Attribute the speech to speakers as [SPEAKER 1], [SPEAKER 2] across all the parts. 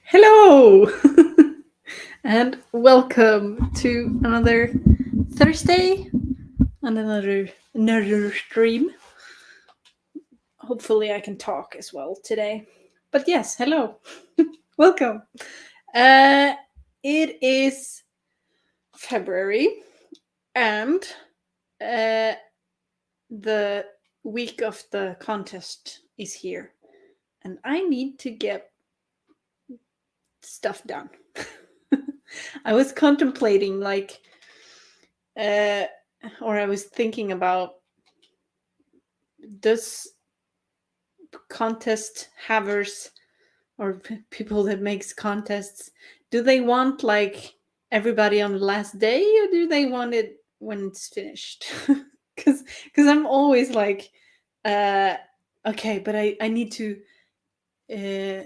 [SPEAKER 1] Hello and welcome to another Thursday and another stream. Hopefully I can talk as well today. But yes, hello. Welcome. Uh it is February and uh the week of the contest is here and I need to get stuff done. I was contemplating uh or I was thinking about, does contest havers or people that makes contests, do they want like everybody on the last day, or do they want it when it's finished? Because I'm always like, uh okay, but I need to uh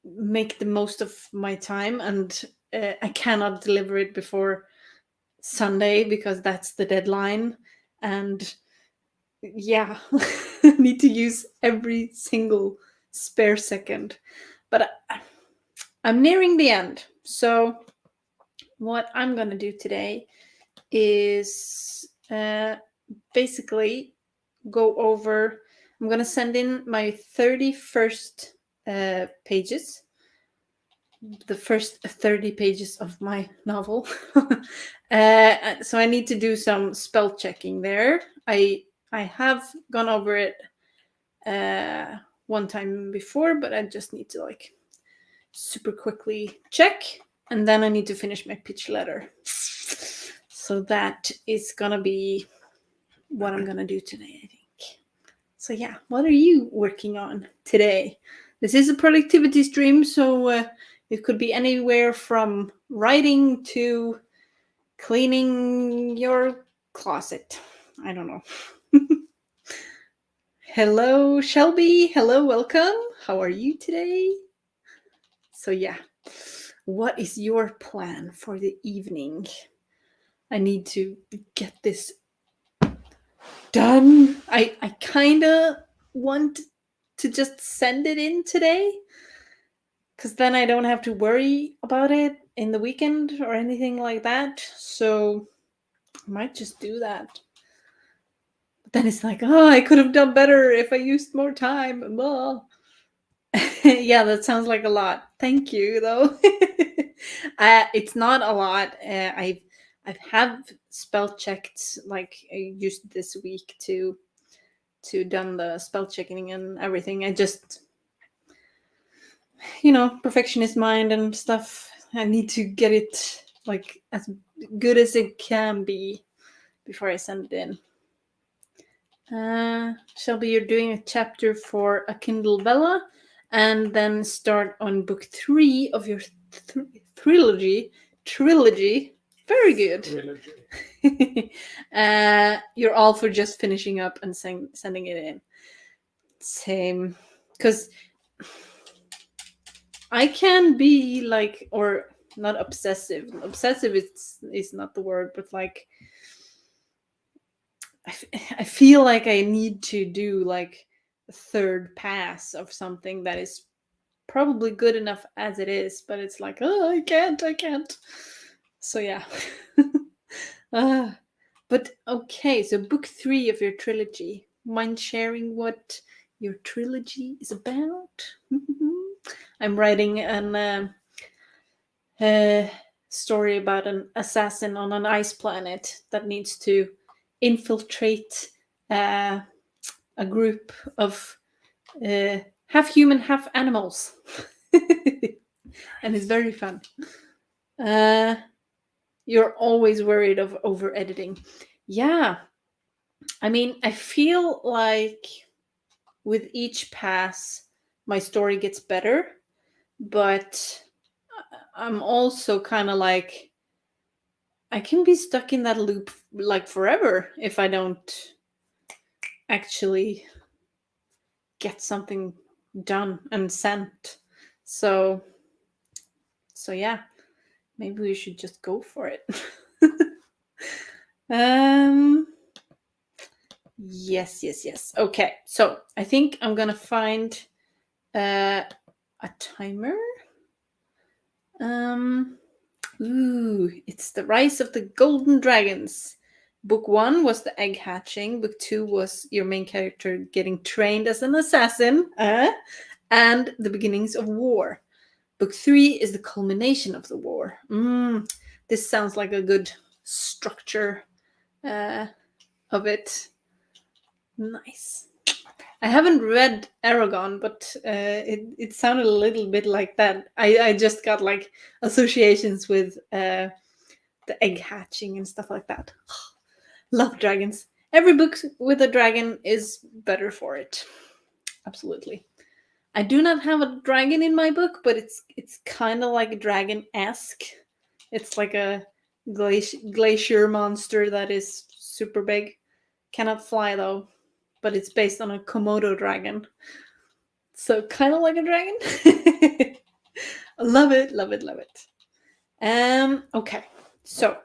[SPEAKER 1] make the most of my time, and I cannot deliver it before Sunday because that's the deadline. And yeah, need to use every single spare second. But I'm nearing the end. So what I'm gonna do today is basically go over. I'm gonna send in my 31st pages, the first 30 pages of my novel. So I need to do some spell checking there. I have gone over it one time before, but I just need to like super quickly check, and then I need to finish my pitch letter. So that is gonna be what I'm gonna do today, I think. So yeah, what are you working on today? This is a productivity stream, so it could be anywhere from writing to cleaning your closet. I don't know. Hello, Shelby. Hello, welcome. How are you today? So yeah, what is your plan for the evening? I need to get this done. I kind of want to just send it in today, because then I don't have to worry about it in the weekend or anything like that. So I might just do that. But then it's like, oh, I could have done better if I used more time. Blah. Yeah, that sounds like a lot. Thank you, though. It's not a lot. I've have spell checked, like I used this week to done the spell checking and everything. I just, perfectionist mind and stuff. I need to get it like as good as it can be before I send it in. Shelby, you're doing a chapter for a Kindle Vella, and then start on book 3 of your trilogy. Very good. Trilogy. You're all for just finishing up and sending it in. Same, because I can be like, or not obsessive. Obsessive is not the word, but like I feel like I need to do like a third pass of something that is probably good enough as it is, but it's like, oh, I can't. So yeah. But okay, so book 3 of your trilogy. Mind sharing what your trilogy is about? I'm writing an story about an assassin on an ice planet that needs to infiltrate a group of half human, half animals. And it's very fun. You're always worried of over editing. Yeah. I mean, I feel like with each pass, my story gets better, but I'm also kind of like, I can be stuck in that loop like forever if I don't actually get something done and sent. So yeah, maybe we should just go for it. Yes. Okay, so I think I'm gonna find a timer. Um, it's the rise of the golden dragons. Book 1 was the egg hatching. Book 2 was your main character getting trained as an assassin, and the beginnings of war. Book 3 is the culmination of the war. This sounds like a good structure of it. Nice. I haven't read Aragon, but it sounded a little bit like that. I just got like associations with the egg hatching and stuff like that. Love dragons. Every book with a dragon is better for it. Absolutely. I do not have a dragon in my book, but it's kind of like a dragon-esque. It's like a glacier monster that is super big. Cannot fly though, but it's based on a Komodo dragon. So kind of like a dragon. Love it, love it, love it. Okay, so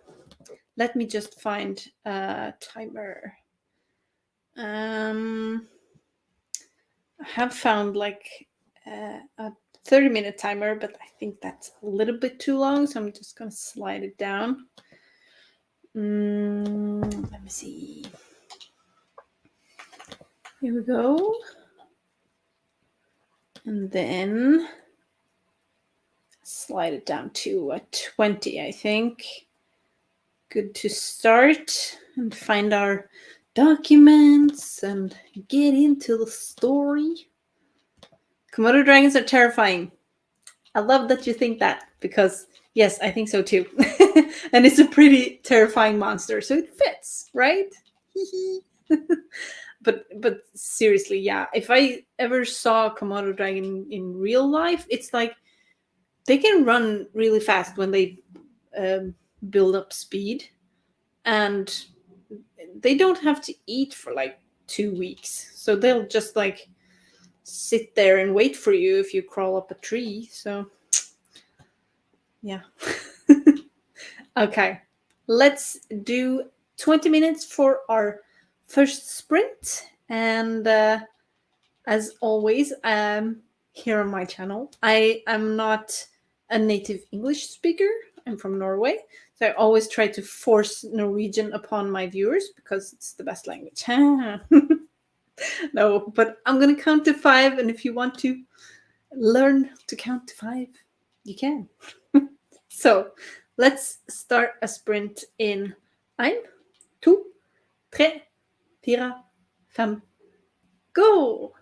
[SPEAKER 1] let me just find a timer. I have found like a 30-minute timer, but I think that's a little bit too long, so I'm just gonna slide it down. Let me see. Here we go. And then slide it down to a 20, I think. Good to start and find our documents and get into the story. Komodo dragons are terrifying. I love that you think that, because yes, I think so too. And it's a pretty terrifying monster, so it fits, right? But seriously, yeah, if I ever saw a Komodo dragon in real life, it's like they can run really fast when they build up speed, and they don't have to eat for like 2 weeks, so they'll just like sit there and wait for you if you crawl up a tree. So yeah. Okay, let's do 20 minutes for our first sprint. And as always, here on my channel, I am not a native English speaker. I'm from Norway, so I always try to force Norwegian upon my viewers because it's the best language. No, but I'm gonna count to 5, and if you want to learn to count to 5, you can. So let's start a sprint in 1, 2, 3, 4, 5, go!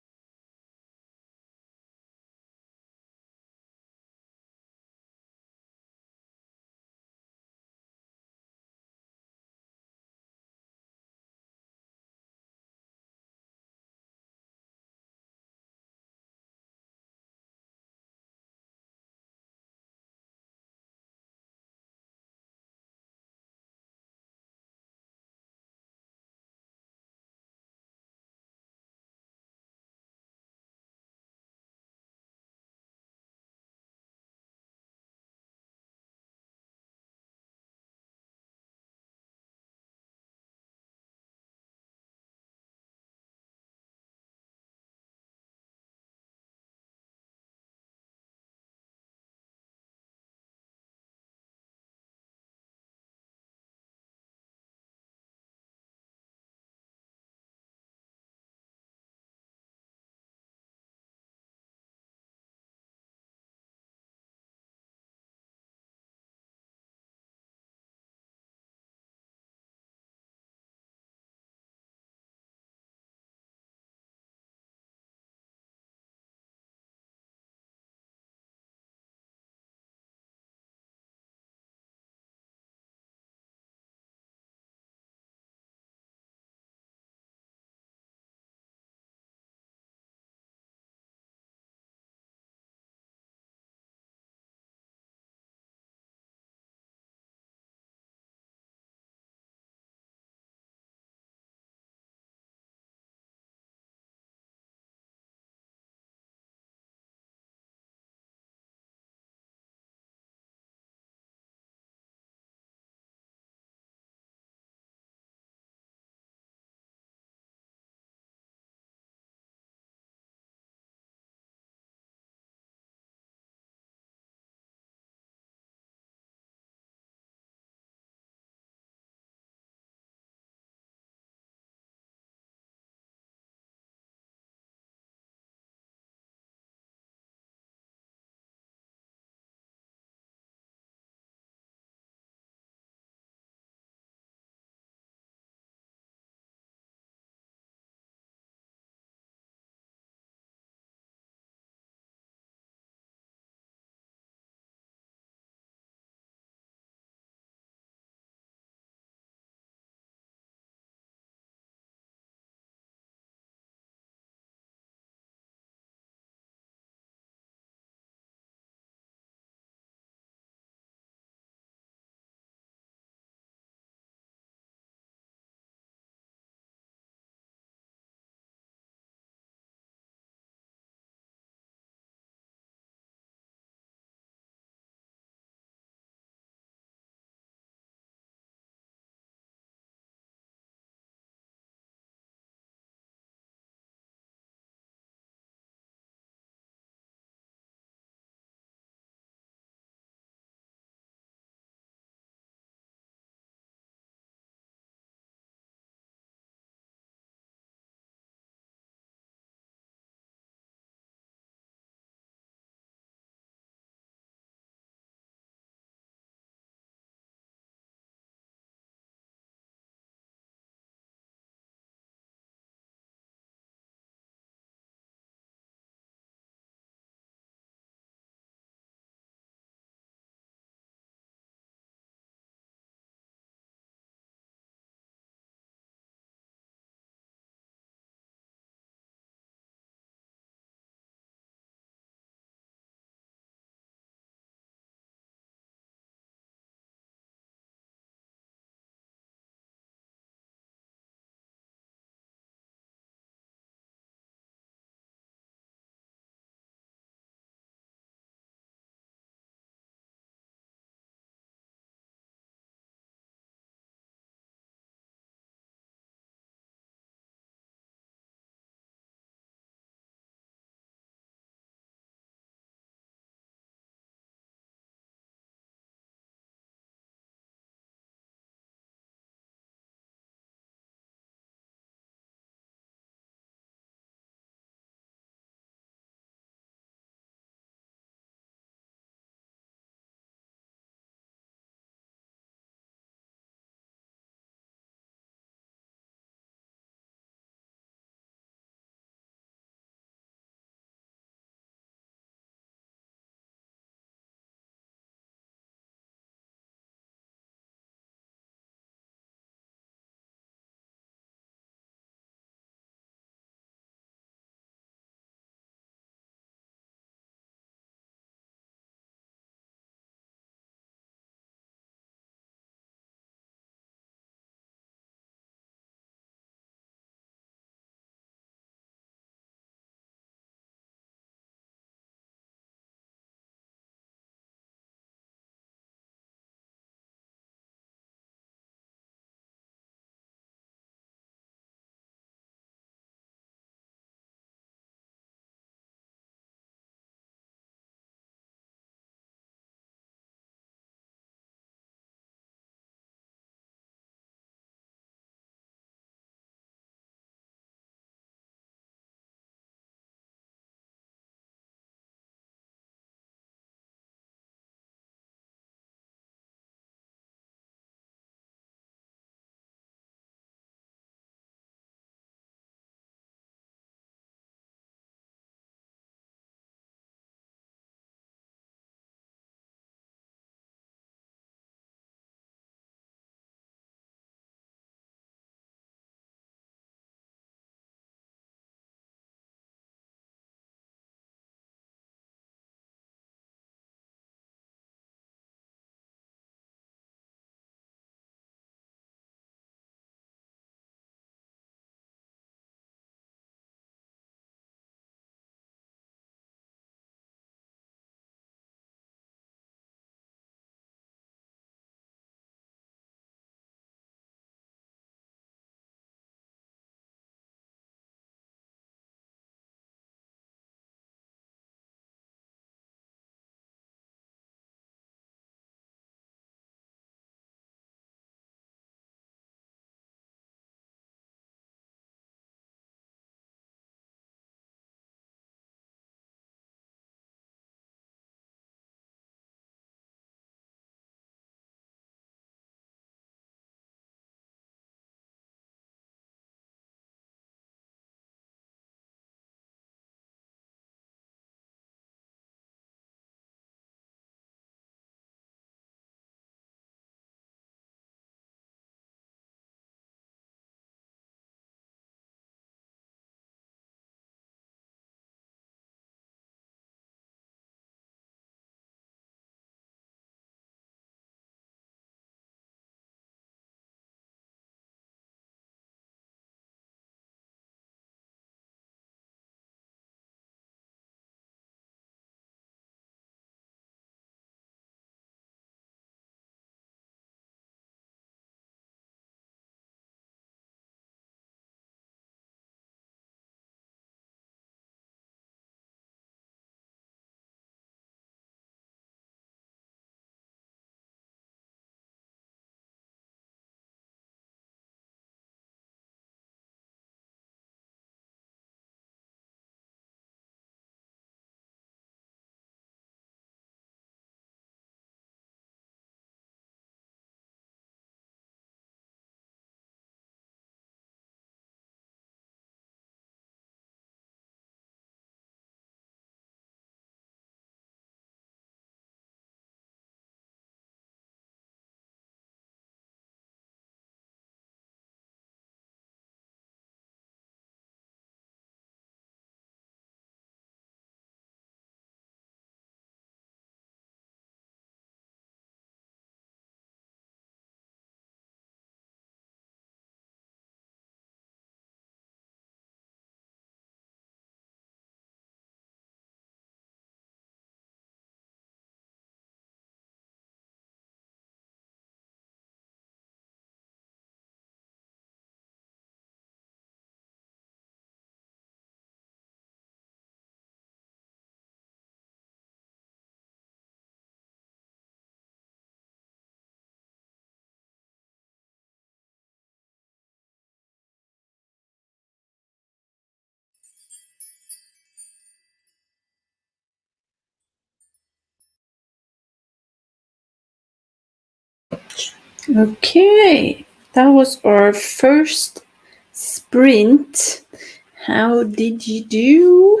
[SPEAKER 1] Okay, that was our first sprint. How did you do?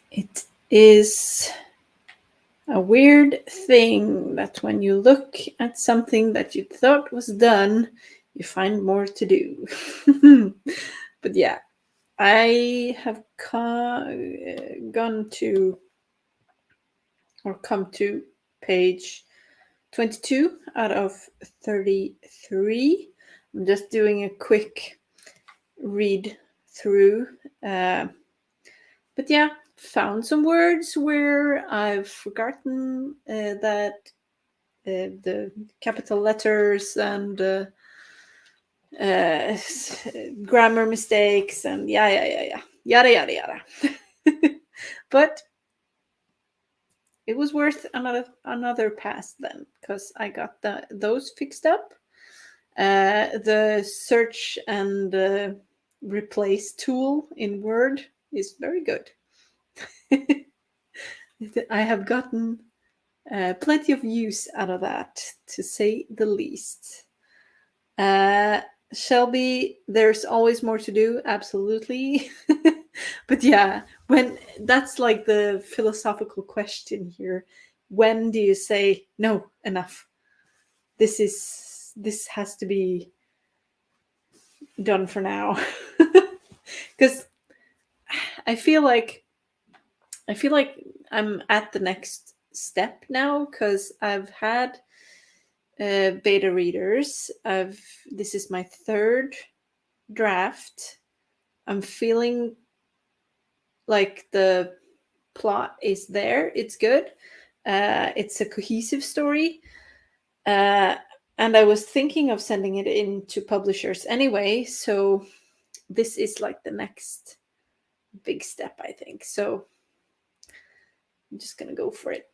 [SPEAKER 1] It is a weird thing that when you look at something that you thought was done, you find more to do. But yeah, I have gone to or come to page 22 out of 33. I'm just doing a quick read through. But yeah, found some words where I've forgotten that the capital letters and grammar mistakes and yada yada yada. But it was worth another pass then, because I got those fixed up. The search and replace tool in Word is very good. I have gotten plenty of use out of that, to say the least. Shelby, there's always more to do, absolutely. But yeah, when that's like the philosophical question here. When do you say no, enough? This has to be done for now. Because I feel like I'm at the next step now, because I've had beta readers. This is my third draft. I'm feeling like the plot is there. It's good. It's a cohesive story. And I was thinking of sending it in to publishers anyway. So this is like the next big step, I think. So I'm just going to go for it.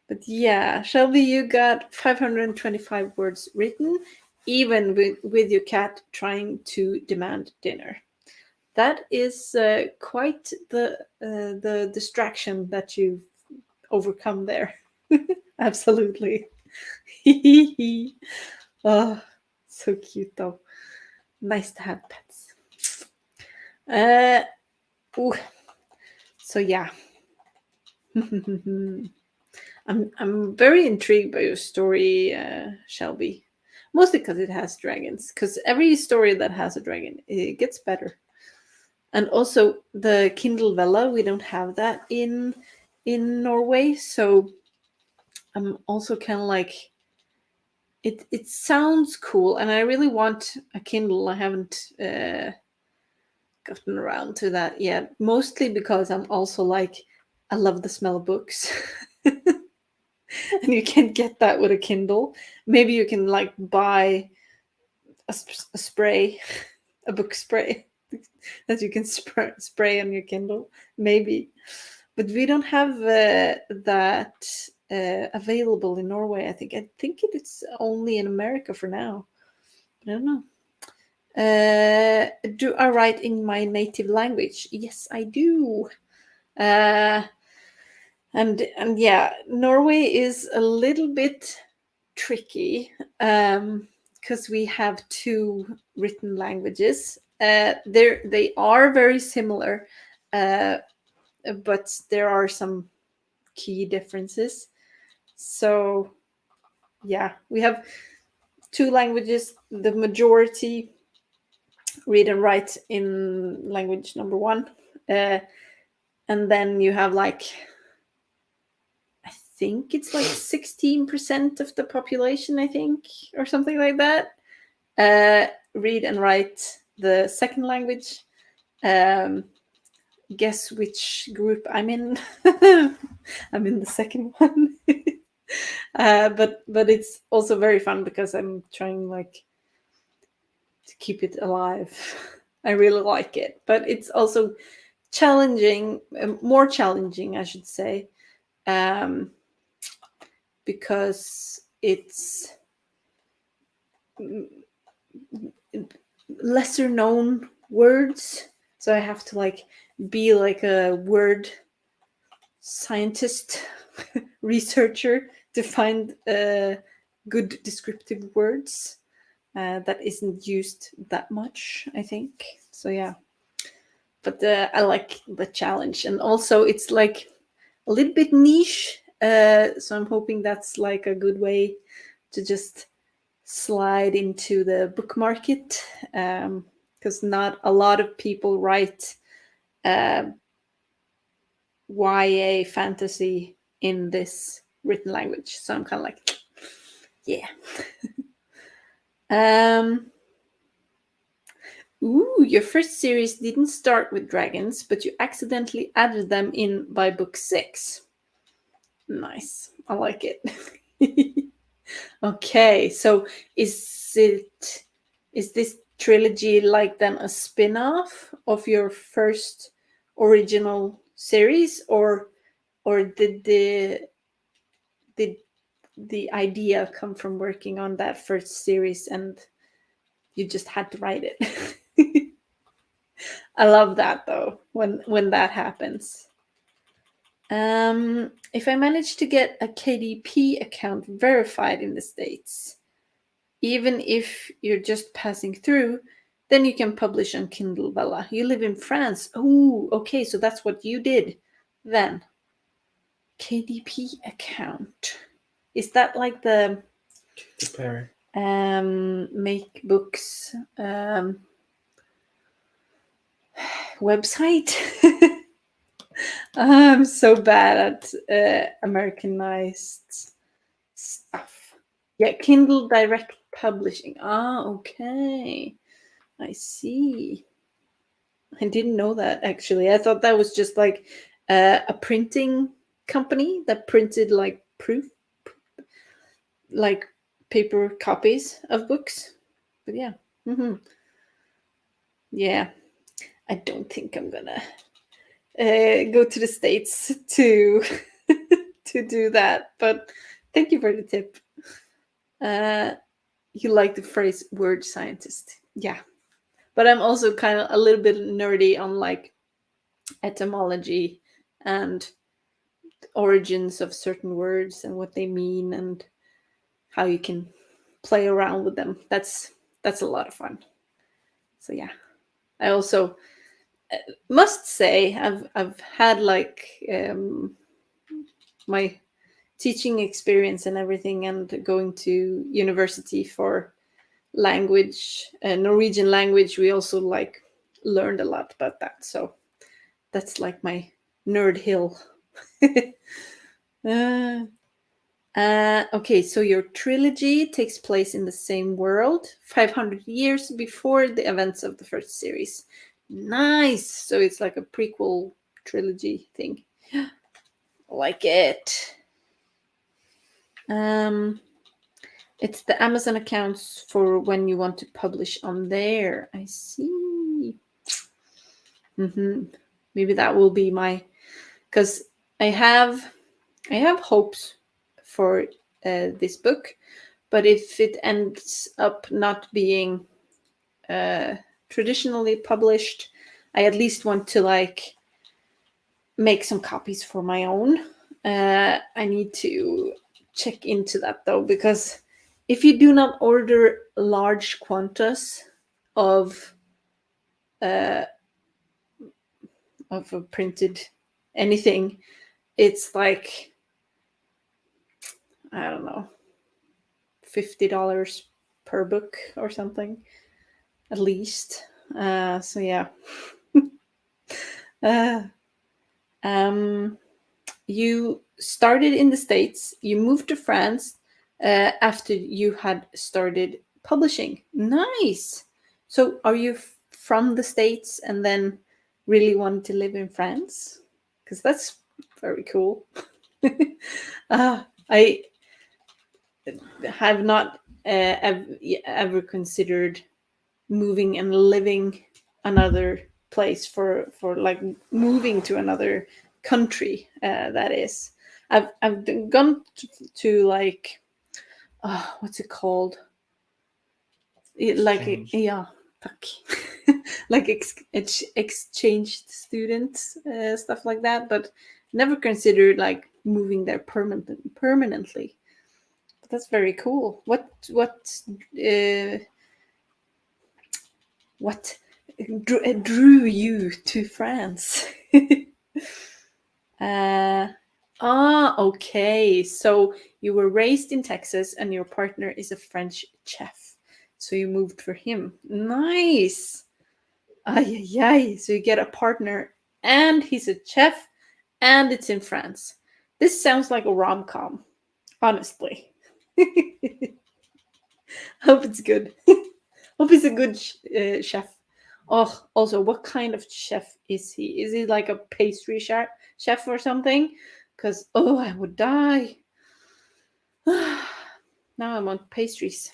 [SPEAKER 1] But yeah, Shelby, you got 525 words written, even with your cat trying to demand dinner. That is quite the distraction that you've overcome there. Absolutely. Oh, so cute though. Nice to have pets. Ooh. So yeah. I'm very intrigued by your story, Shelby. Mostly because it has dragons. Because every story that has a dragon, it gets better. And also the Kindle Vella, we don't have that in Norway, so I'm also kind of like it sounds cool, and I really want a Kindle. I haven't gotten around to that yet, mostly because I'm also like, I love the smell of books. And you can't get that with a Kindle. Maybe you can like buy a spray, a book spray that you can spray on your Kindle, maybe. But we don't have that available in Norway. I think it's only in America for now. I don't know. Do I write in my native language? Yes, I do. And yeah, Norway is a little bit tricky because we have two written languages. They are very similar, but there are some key differences. So yeah, we have two languages. The majority read and write in language number one, and then you have like, I think it's like 16% of the population, I think, or something like that, read and write the second language. Guess which group I'm in? I'm in the second one. But it's also very fun because I'm trying like to keep it alive. I really like it, but it's also challenging, more challenging, I should say, because it's lesser known words. So I have to like be like a word scientist, researcher to find good descriptive words that isn't used that much, I think. So yeah, but I like the challenge, and also it's like a little bit niche. So I'm hoping that's like a good way to just slide into the book market, because not a lot of people write YA fantasy in this written language. So I'm kind of like, yeah. Ooh, your first series didn't start with dragons, but you accidentally added them in by book 6. Nice. I like it. Okay, so is this trilogy like then a spin-off of your first original series, or did the idea come from working on that first series and you just had to write it? I love that though, when that happens. If I manage to get a KDP account verified in the States, even if you're just passing through, then you can publish on Kindle Vella. You live in France. Oh, okay, so that's what you did then. KDP account. Is that like the
[SPEAKER 2] Prepare.
[SPEAKER 1] make books website? I'm so bad at Americanized stuff. Yeah, Kindle Direct Publishing. Ah, okay. I see. I didn't know that actually. I thought that was just like a printing company that printed like like paper copies of books. But yeah. Mm-hmm. Yeah. I don't think I'm gonna go to the States to to do that. But thank you for the tip. You like the phrase word scientist. Yeah. But I'm also kind of a little bit nerdy on like etymology and origins of certain words and what they mean and how you can play around with them. That's a lot of fun. So yeah. I also must say I've had like my teaching experience and everything, and going to university for language, Norwegian language. We also like learned a lot about that. So that's like my nerd hill. Okay, so your trilogy takes place in the same world 500 years before the events of the first series. Nice. So it's like a prequel trilogy thing. Like it. It's the Amazon accounts for when you want to publish on there. I see. Maybe that will be my, because I have hopes for this book, but if it ends up not being traditionally published, I at least want to like make some copies for my own. I need to check into that though, because if you do not order large quantas of a printed anything, it's like, I don't know, $50 per book or something, at least. So yeah. You started in the States, you moved to France after you had started publishing. Nice. So are you from the States and then really wanted to live in France? Because that's very cool. I have not ever considered moving and living another place for like moving to another country. That is, I've gone to like, what's it called? Yeah, fuck. Like exchange students, stuff like that, but never considered like moving there permanently. That's very cool. What drew you to France? Okay. So you were raised in Texas and your partner is a French chef. So you moved for him. Nice. Ay, ay, ay. So you get a partner and he's a chef and it's in France. This sounds like a rom-com, honestly. Hope it's good. Hope he's a good chef. Oh, also, what kind of chef is he? Is he like a pastry chef or something? Because, oh, I would die. Now I want pastries.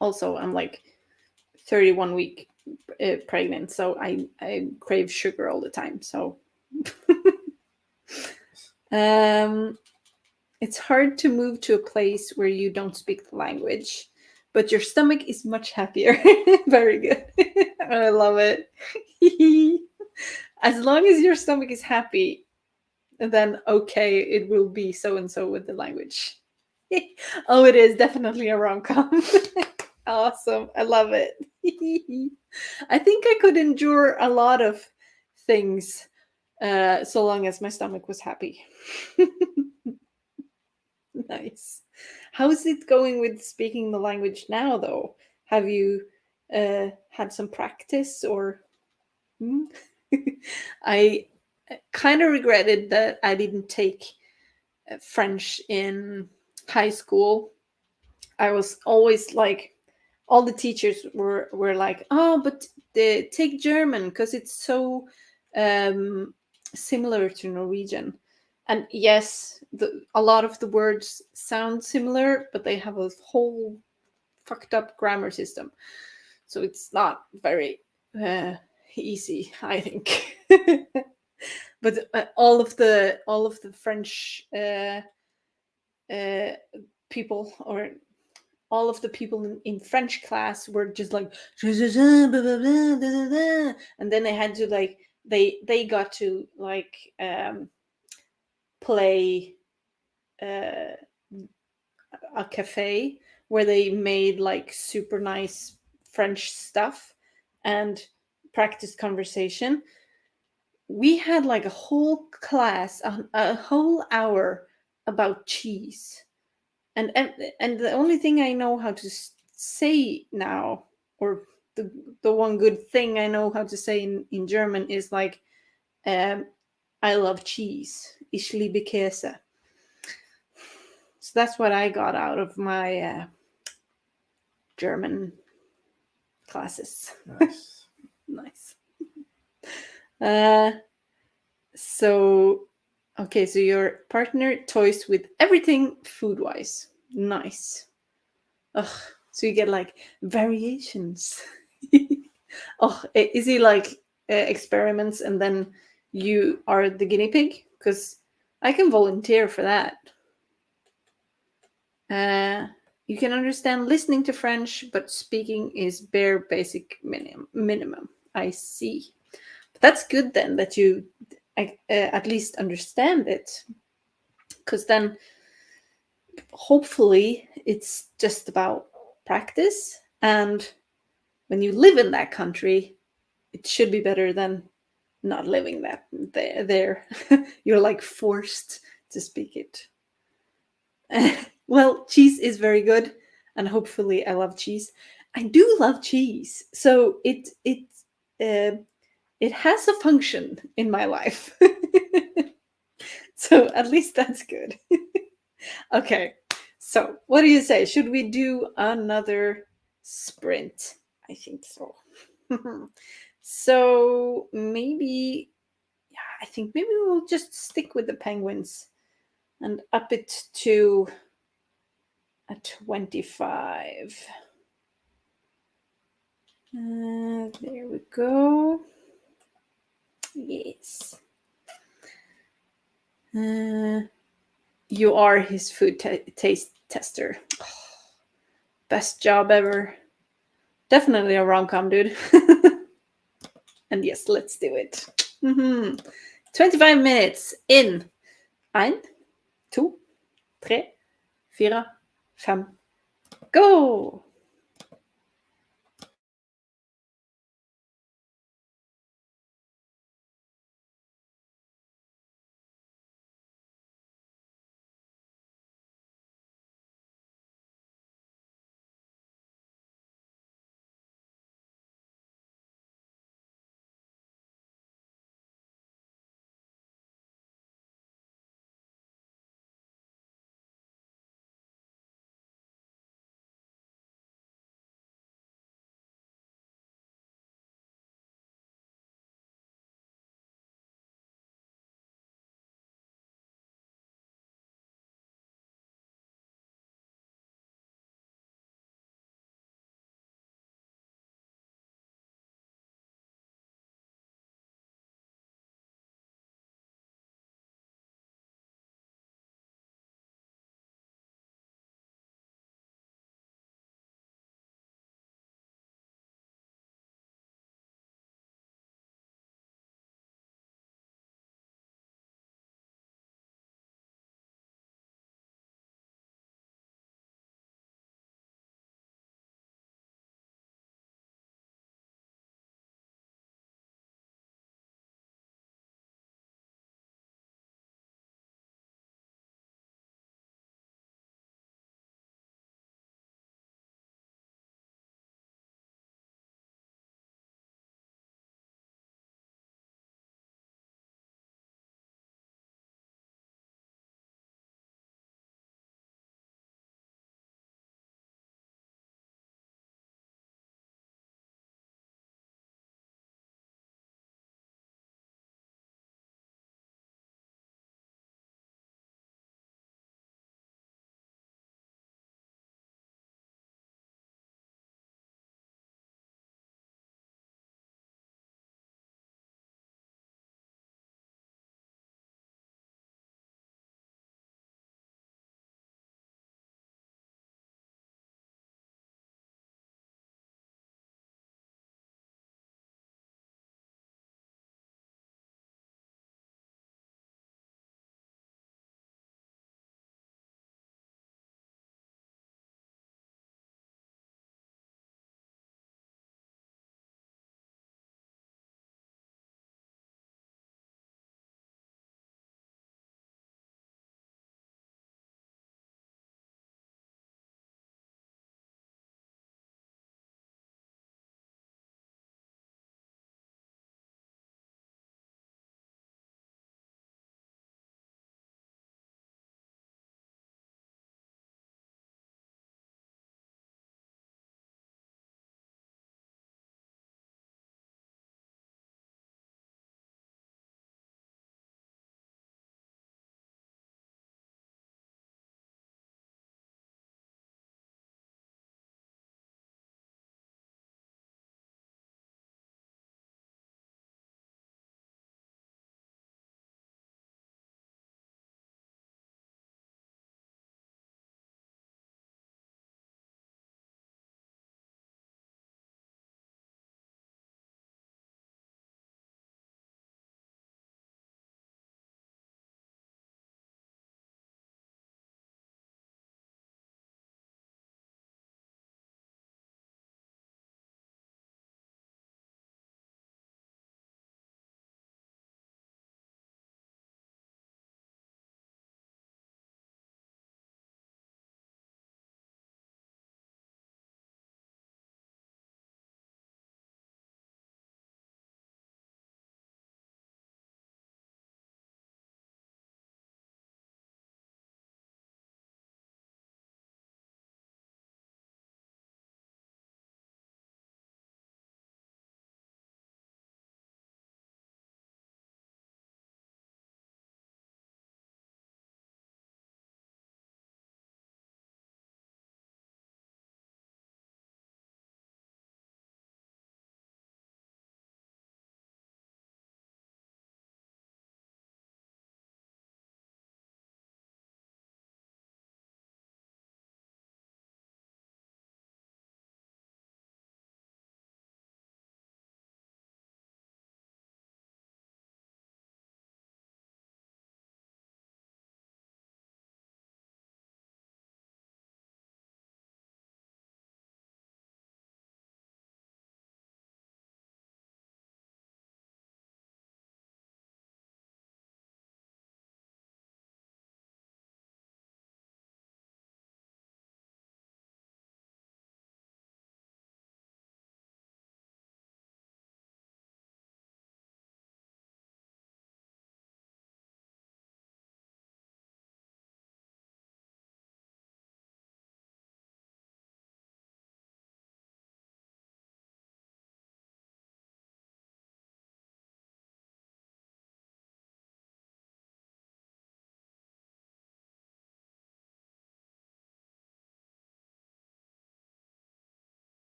[SPEAKER 1] Also, I'm like 31 week pregnant, so I crave sugar all the time. So, it's hard to move to a place where you don't speak the language, but your stomach is much happier. Very good. I love it. As long as your stomach is happy, then okay, it will be so and so with the language. Oh, it is definitely a rom-com. Awesome. I love it. I think I could endure a lot of things so long as my stomach was happy. Nice. How's it going with speaking the language now, though? Have you had some practice or? Hmm? I kind of regretted that I didn't take French in high school. I was always like, all the teachers were like, oh, but take German because it's so similar to Norwegian. And yes, a lot of the words sound similar, but they have a whole fucked up grammar system. So it's not very easy, I think. But all of the French people, or all of the people in French class were just like, and then they had to like they got to like play a cafe where they made like super nice French stuff and practiced conversation. We had like a whole class, a whole hour about cheese, and the only thing I know how to say now, or the one good thing I know how to say in German is like, I love cheese. Ich liebe Käse. So that's what I got out of my German classes.
[SPEAKER 2] Nice.
[SPEAKER 1] Nice. So, okay, so your partner toys with everything food wise. Nice. Ugh, so you get like variations. Oh, is he like experiments and then you are the guinea pig? Because I can volunteer for that. You can understand listening to French, but speaking is bare basic minimum. I see. But that's good then that you at least understand it. Because then hopefully it's just about practice. And when you live in that country, it should be better than not living that there. You're like forced to speak it. Well, cheese is very good, and hopefully I love cheese. I do love cheese, so it has a function in my life. So at least that's good. Okay, so what do you say? Should we do another sprint? I think so. So maybe, yeah, I think maybe we'll just stick with the penguins and up it to a 25. There we go. Yes. You are his food taste tester. Oh, best job ever. Definitely a rom-com, dude. And yes, let's do it. 25 minutes in. 1, 2, 3, 4, 5. Go!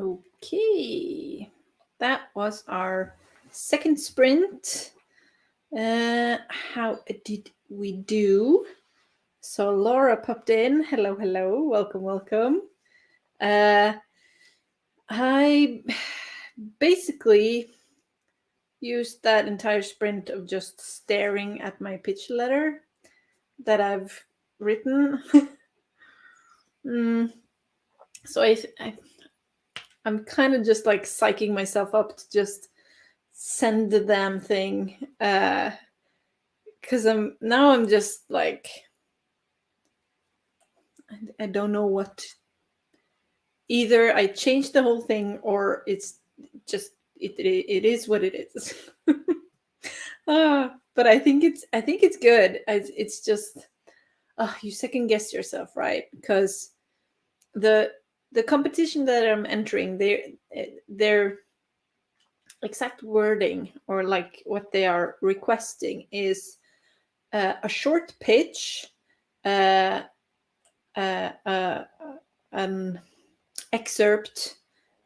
[SPEAKER 1] Okay, that was our second sprint. How did we do? So Laura popped in. Hello, hello. Welcome, welcome. I basically used that entire sprint of just staring at my pitch letter that I've written. So I'm kind of just like psyching myself up to just send the damn thing. Because I'm just like, I don't know what. Either I change the whole thing or it's just it is what it is. But I think it's good. It's just you second guess yourself, right? Because the competition that I'm entering, their exact wording or like what they are requesting is a short pitch, an excerpt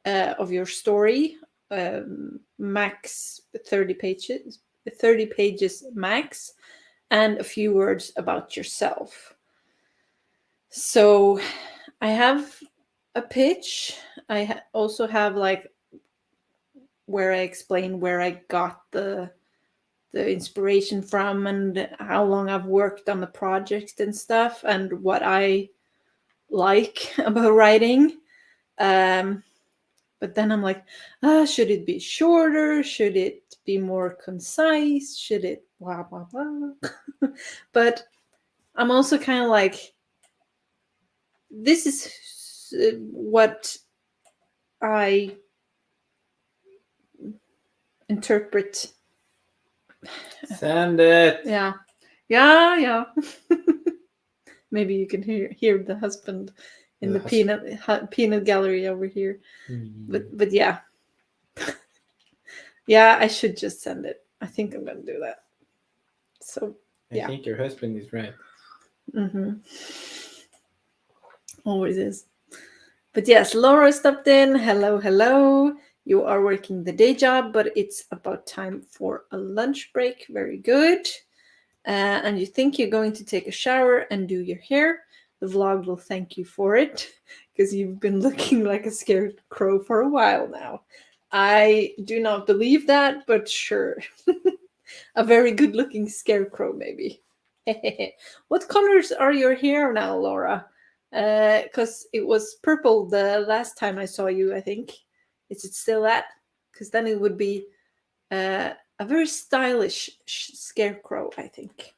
[SPEAKER 1] of your story, max 30 pages max, and a few words about yourself. So I have a pitch. I also have like where I explain where I got the inspiration from and how long I've worked on the project and stuff and what I like about writing. But then I'm like, should it be shorter? Should it be more concise? Should it blah, blah, blah? But I'm also kind of like, this is what I interpret.
[SPEAKER 2] Send it.
[SPEAKER 1] Yeah. Maybe you can hear the husband in the peanut gallery over here. But yeah. Yeah, I should just send it. I think I'm gonna do that. So yeah.
[SPEAKER 2] I think your husband is right.
[SPEAKER 1] Always is. But yes, Laura stopped in. Hello, hello. You are working the day job, but it's about time for a lunch break. Very good. And you think you're going to take a shower and do your hair. The vlog will thank you for it because you've been looking like a scarecrow for a while now. I do not believe that, but sure. A very good looking scarecrow, maybe. What colors are your hair now, Laura? Because it was purple the last time I saw you, I think. Is it still that? Because then it would be a very stylish scarecrow, I think.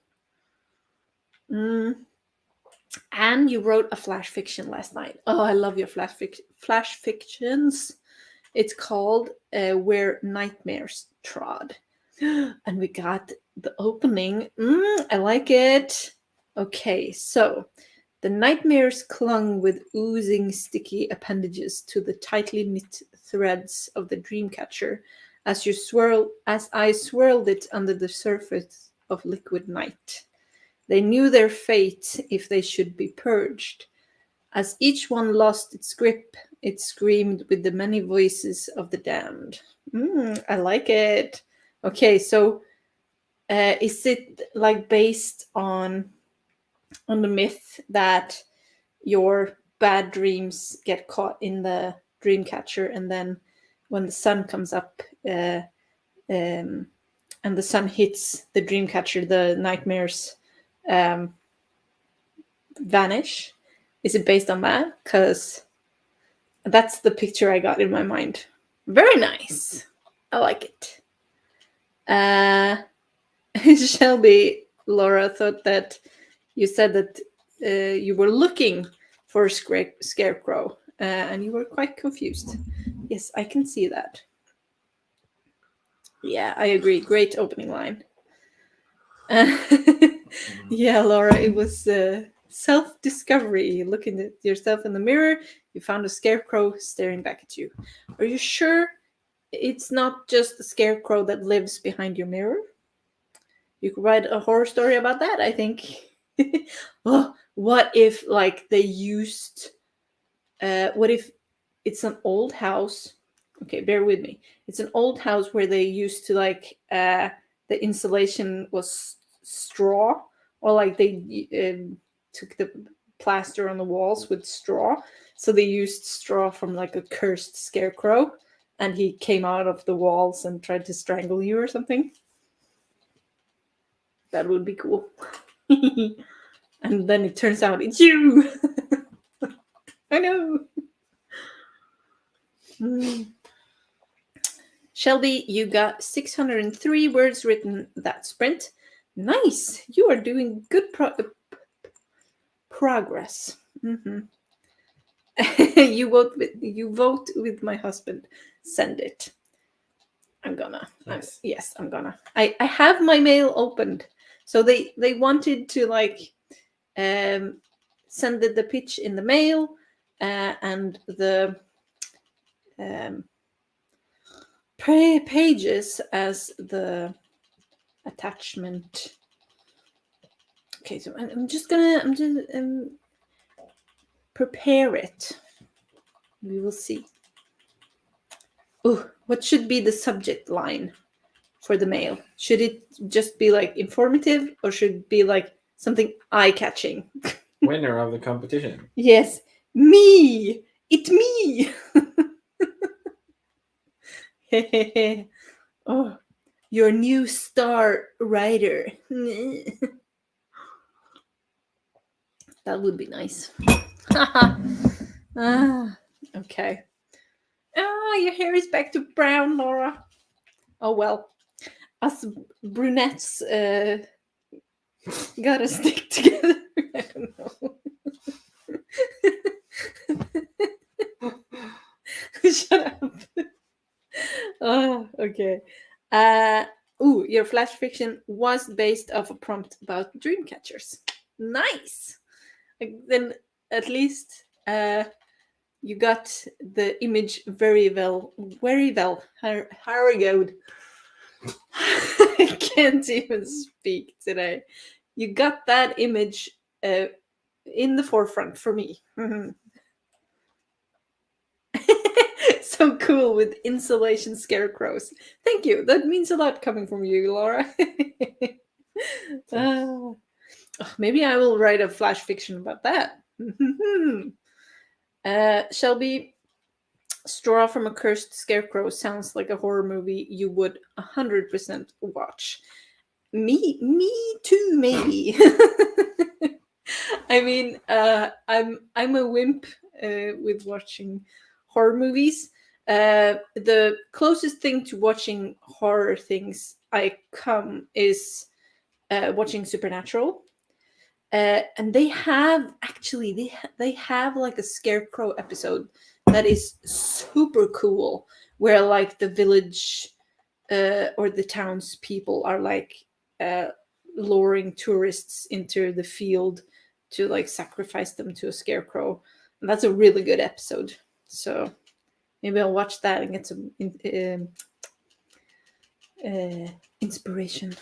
[SPEAKER 1] And you wrote a flash fiction last night. Oh, I love your flash fictions. It's called Where Nightmares Trod. And we got the opening. I like it. Okay, so the nightmares clung with oozing sticky appendages to the tightly knit threads of the dreamcatcher as I swirled it under the surface of liquid night. They knew their fate if they should be purged. As each one lost its grip, it screamed with the many voices of the damned. I like it. Okay, so is it like based on the myth that your bad dreams get caught in the dream catcher, and then when the sun comes up and the sun hits the dream catcher, the nightmares vanish? Is it based on that? Because that's the picture I got in my mind. Very nice. I like it. Shelby, Laura thought that you said that you were looking for a scarecrow and you were quite confused. Yes, I can see that. Yeah, I agree. Great opening line. Yeah, Laura, it was self-discovery. Looking at yourself in the mirror, you found a scarecrow staring back at you. Are you sure it's not just the scarecrow that lives behind your mirror? You could write a horror story about that, I think. Oh, what if like they used what if it's an old house. Okay, bear with me. It's an old house where they used to like the insulation was straw, or like they took the plaster on the walls with straw. So they used straw from like a cursed scarecrow, and he came out of the walls and tried to strangle you or something. That would be cool. And then it turns out it's you. I know. Shelby, you got 603 words written that sprint. Nice. You are doing good progress. Mm-hmm. You vote with my husband. Send it. I'm gonna.
[SPEAKER 2] Yes.
[SPEAKER 1] I'm gonna. I have my mail opened. So they wanted to like send the pitch in the mail and the pages as the attachment. Okay, so I'm just prepare it. We will see. Oh, what should be the subject line for the mail? Should it just be like informative, or should it be like something eye-catching?
[SPEAKER 2] Winner of the competition.
[SPEAKER 1] Yes, me. It's me. Oh, your new star writer. That would be nice. Okay. Your hair is back to brown, Laura. Oh well. Us brunettes gotta stick together. I don't know. Shut up. Oh, okay. Your flash fiction was based off a prompt about dream catchers. Nice. Then at least you got the image very well. Very well. Harrogod. I can't even speak today. You got that image in the forefront for me. So cool with insulation scarecrows. Thank you. That means a lot coming from you, Laura. Maybe I will write a flash fiction about that. Shelby, straw from a cursed scarecrow sounds like a horror movie you would 100% watch. Me too, maybe. I mean, I'm a wimp with watching horror movies. The closest thing to watching horror things I come is watching Supernatural. And they have actually they have like a scarecrow episode that is super cool, where like the village or the townspeople are like luring tourists into the field to like sacrifice them to a scarecrow, and that's a really good episode. So maybe I'll watch that and get some inspiration.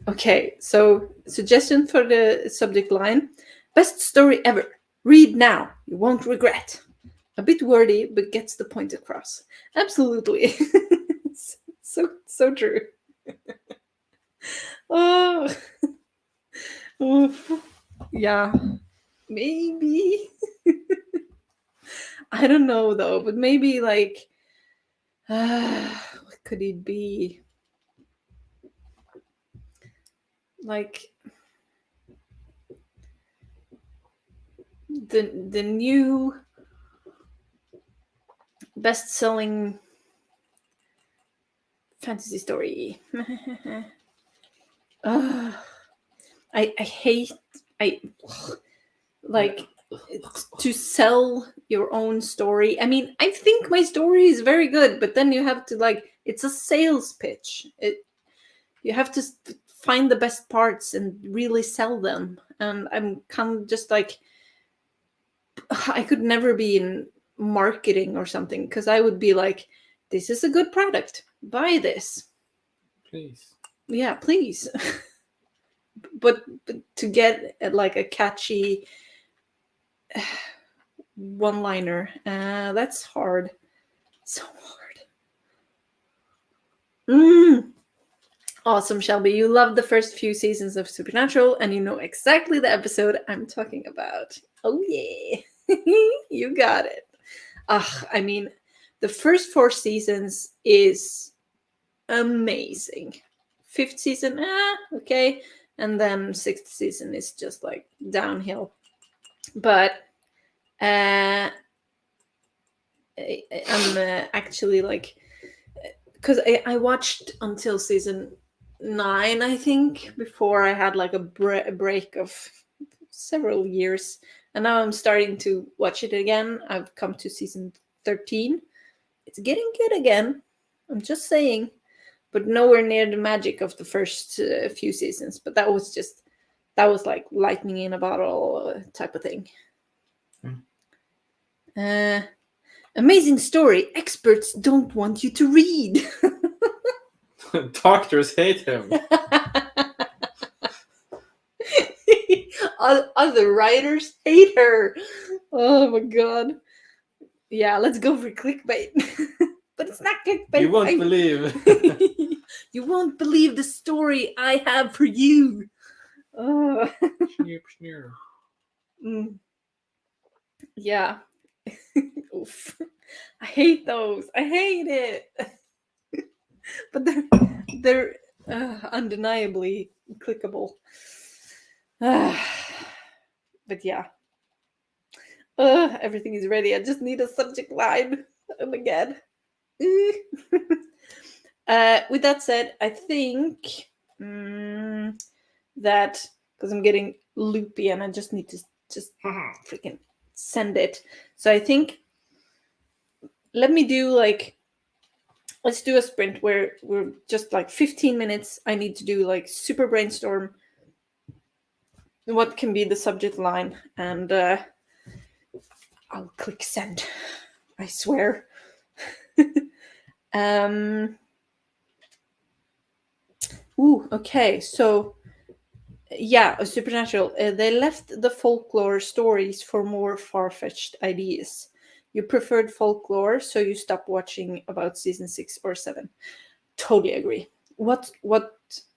[SPEAKER 1] Okay, so suggestion for the subject line: best story ever. Read now, you won't regret. A bit wordy, but gets the point across. Absolutely. so true. Oh. Yeah, maybe. I don't know though, but maybe like what could it be? Like the new best-selling fantasy story. I hate like to sell your own story. I mean, I think my story is very good, but then you have to like, it's a sales pitch. You have to find the best parts and really sell them. And I'm kind of just like, I could never be in marketing or something, because I would be like, this is a good product, buy this.
[SPEAKER 2] Please.
[SPEAKER 1] Yeah, please. but to get like a catchy one-liner. That's hard. So hard. Awesome, Shelby. You loved the first few seasons of Supernatural, and you know exactly the episode I'm talking about. Oh yeah, you got it. I mean, the first 4 seasons is amazing. 5th season, okay, and then 6th season is just like downhill. But I'm actually like, because I watched until season 9, I think, before I had like a break of several years, and now I'm starting to watch it again. I've come to season 13. It's getting good again. I'm just saying, but nowhere near the magic of the first few seasons. But that was like lightning in a bottle type of thing. Amazing story. Experts don't want you to read.
[SPEAKER 2] Doctors hate him.
[SPEAKER 1] Other writers hate her. Oh my god. Yeah, let's go for clickbait. But it's not clickbait.
[SPEAKER 2] You won't believe.
[SPEAKER 1] You won't believe the story I have for you. Yeah. Oof. I hate those. I hate it. But they're undeniably clickable. But yeah. Everything is ready. I just need a subject line. Oh my god. With that said, I think that because I'm getting loopy and I just need to just freaking send it. So I think let's do a sprint where we're just like 15 minutes. I need to do like super brainstorm what can be the subject line, and I'll click send. I swear. Okay. So yeah, Supernatural. They left the folklore stories for more far-fetched ideas. You preferred folklore, so you stopped watching about season 6 or 7. Totally agree. What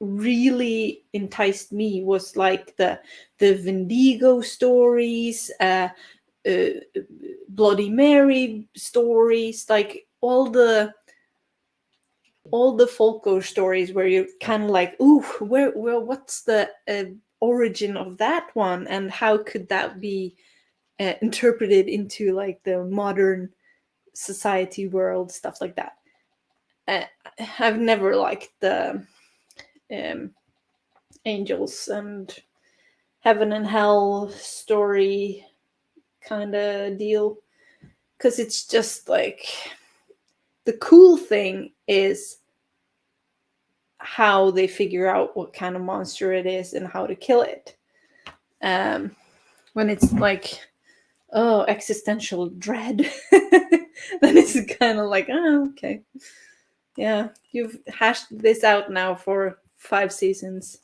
[SPEAKER 1] really enticed me was like the Wendigo stories, Bloody Mary stories, like all the folklore stories where you're kind of like, ooh, where what's the origin of that one, and how could that be interpreted into like the modern society world, stuff like that. I've never liked the angels and heaven and hell story kind of deal, because it's just like the cool thing is how they figure out what kind of monster it is and how to kill it. When it's like, oh, existential dread, then it's kind of like, oh, okay. Yeah, you've hashed this out now for 5 seasons.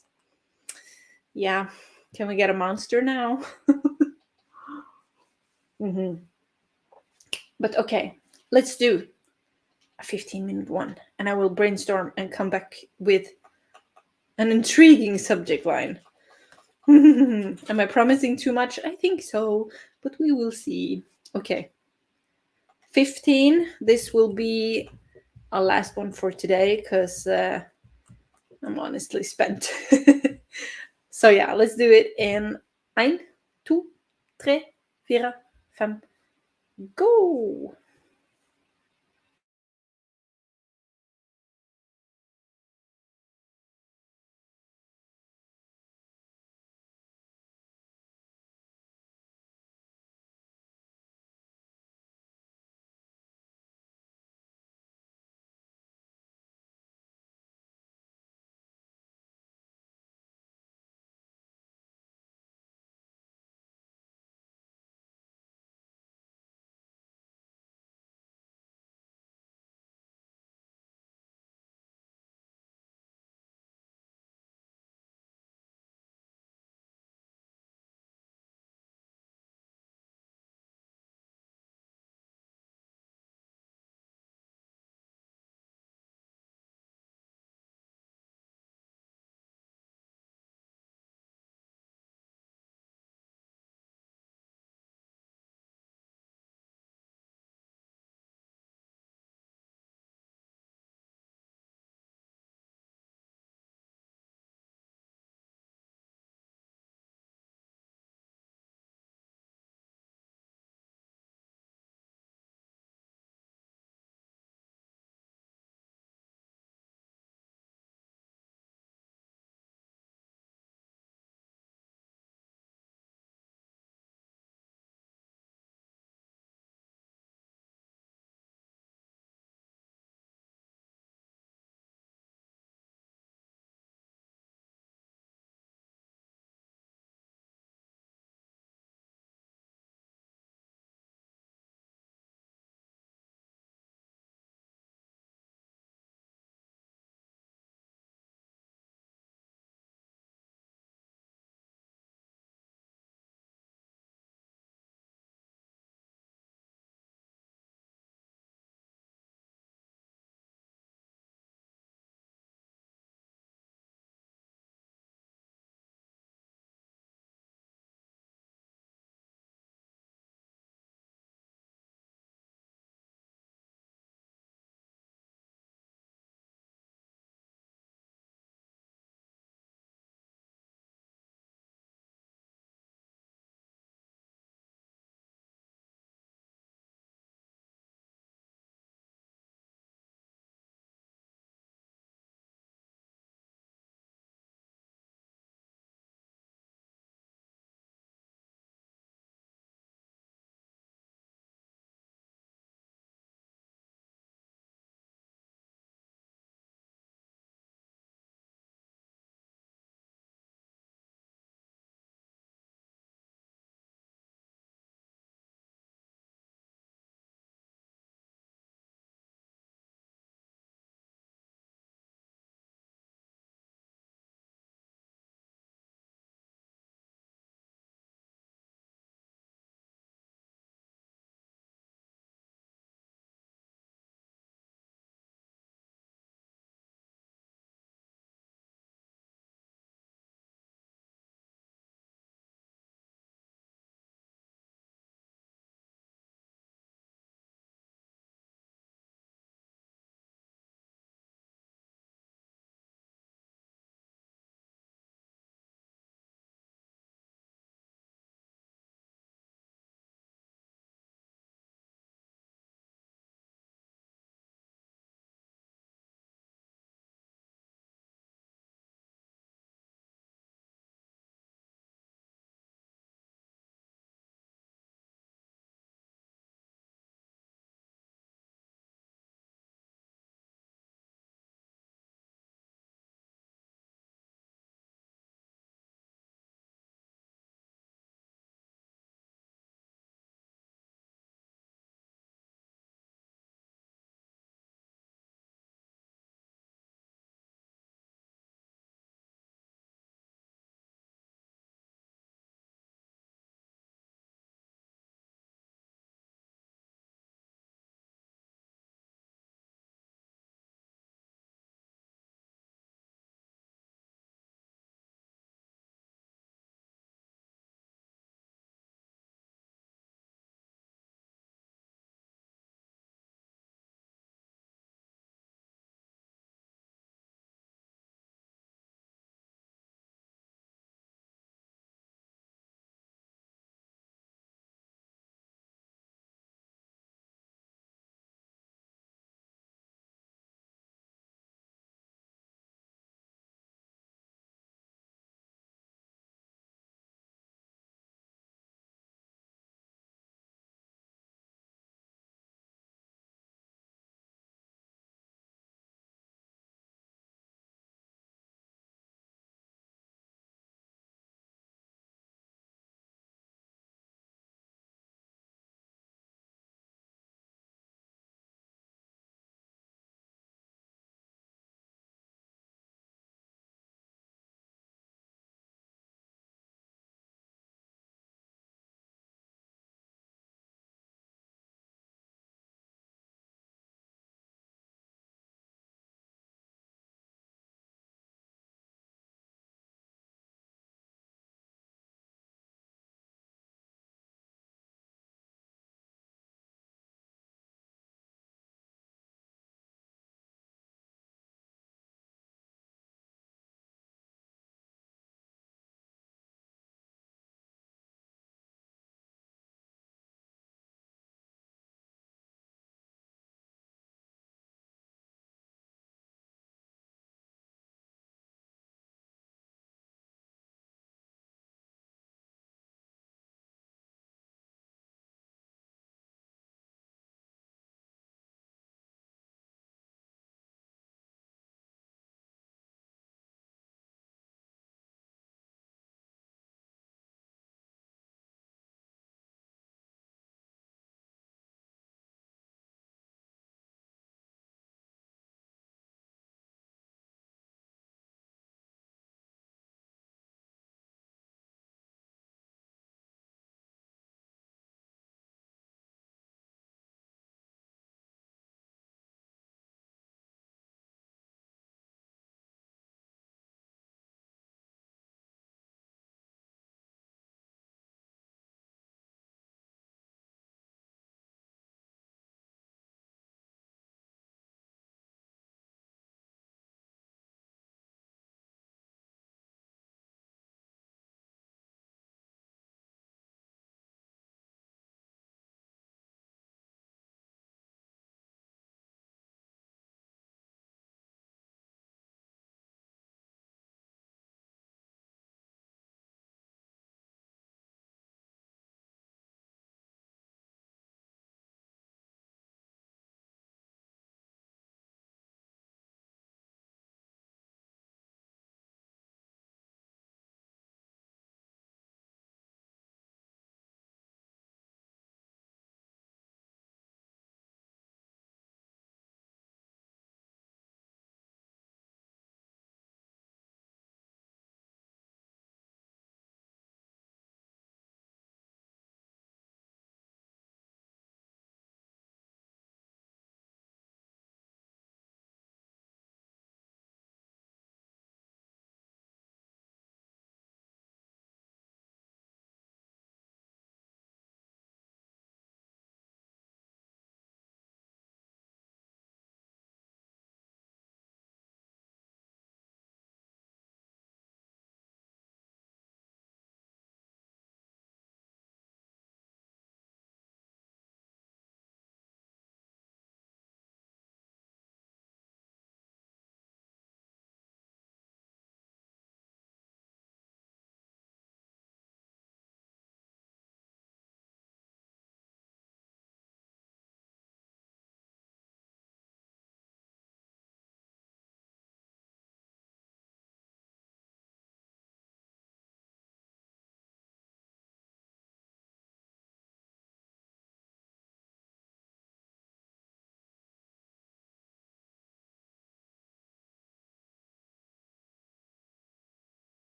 [SPEAKER 1] Yeah, can we get a monster now? But okay, let's do a 15-minute one, and I will brainstorm and come back with an intriguing subject line. Am I promising too much? I think so, but we will see. Okay. 15. This will be our last one for today because I'm honestly spent. So yeah, let's do it in 1, 2, 3, 4, 5. Go!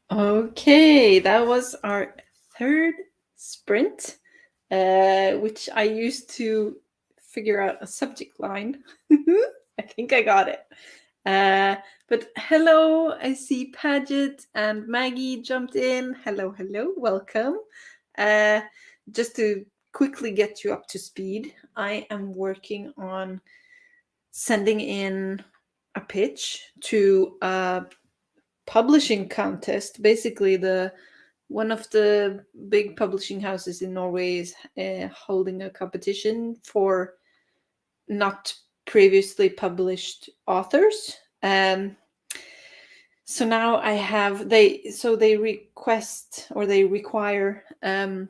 [SPEAKER 1] Okay, that was our third sprint, which I used to figure out a subject line. I think I got it. But hello, I see Paget and Maggie jumped in. Hello, hello, welcome. Just to quickly get you up to speed, I am working on sending in a pitch to a publishing contest. Basically, one of the big publishing houses in Norway is holding a competition for not previously published authors. So now I have they request or they require a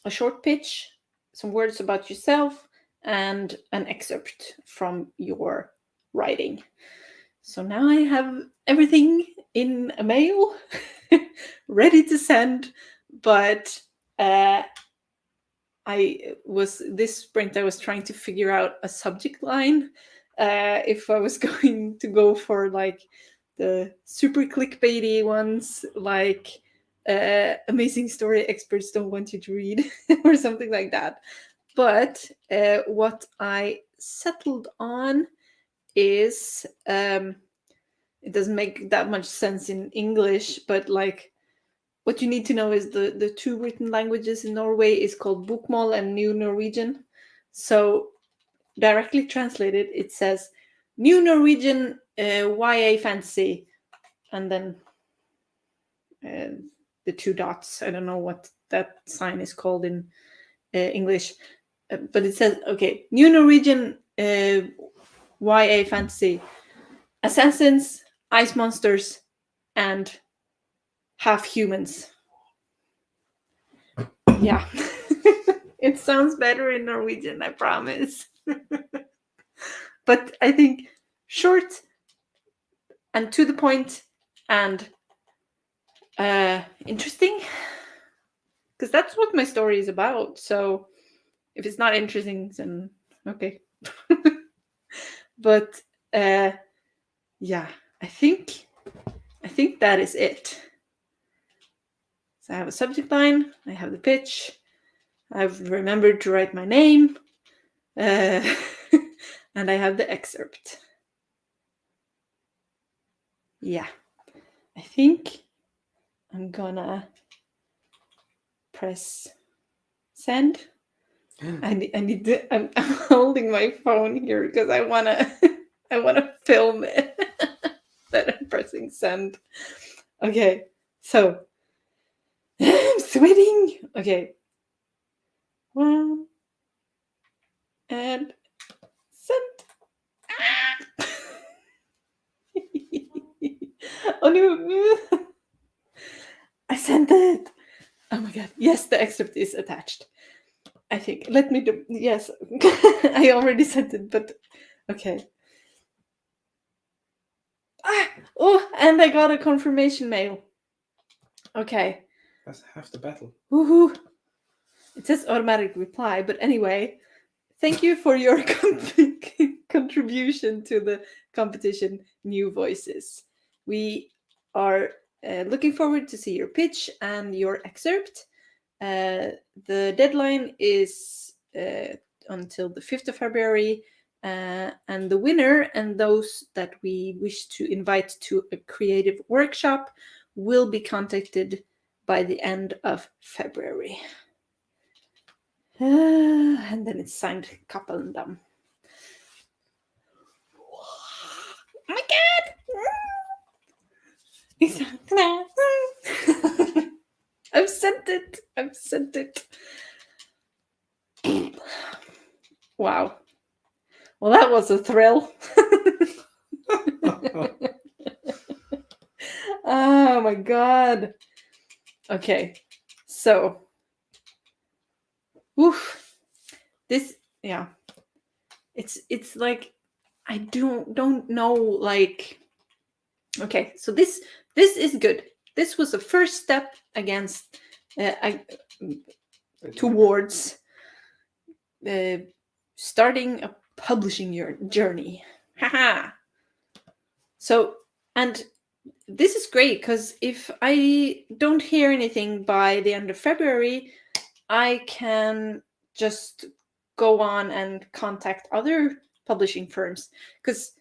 [SPEAKER 1] short pitch, some words about yourself, and an excerpt from your writing. So now I have everything in a mail ready to send, but this sprint I was trying to figure out a subject line, if I was going to go for like the super clickbaity ones, like amazing story experts don't want you to read or something like that. But what I settled on is it doesn't make that much sense in English, but like what you need to know is the two written languages in Norway is called Bokmål and New Norwegian. So directly translated, it says New Norwegian YA fantasy, and then the two dots. I don't know what that sign is called in English, but it says, okay, New Norwegian YA fantasy, assassins, ice monsters, and half humans. Yeah. It sounds better in Norwegian, I promise. But I think short and to the point and interesting, because that's what my story is about. So if it's not interesting, then okay. But yeah, I think that is it. So I have a subject line, I have the pitch, I've remembered to write my name, and I have the excerpt. Yeah, I think I'm gonna press send. I need to. I'm holding my phone here because I wanna film it that I'm pressing send. Okay, so I'm sweating. Okay, one and send. Oh no! I sent it. Oh my god! Yes, the excerpt is attached. I think. Let me do. Yes, I already sent it, but okay. Oh, and I got a confirmation mail. Okay.
[SPEAKER 2] That's half the battle.
[SPEAKER 1] Woohoo! It says automatic reply, but anyway, thank you for your contribution to the competition, New Voices. We are looking forward to see your pitch and your excerpt. The deadline is until the 5th of February, and the winner and those that we wish to invite to a creative workshop will be contacted by the end of February. And then it's signed Kappelendam. Oh my god! I've sent it. Wow. Well, that was a thrill. Oh my god. Okay. So, oof. This, yeah. It's like I don't know, like, okay, so this is good. This was the first step against towards starting a publishing your journey. Haha. So, and this is great because if I don't hear anything by the end of February, I can just go on and contact other publishing firms. Because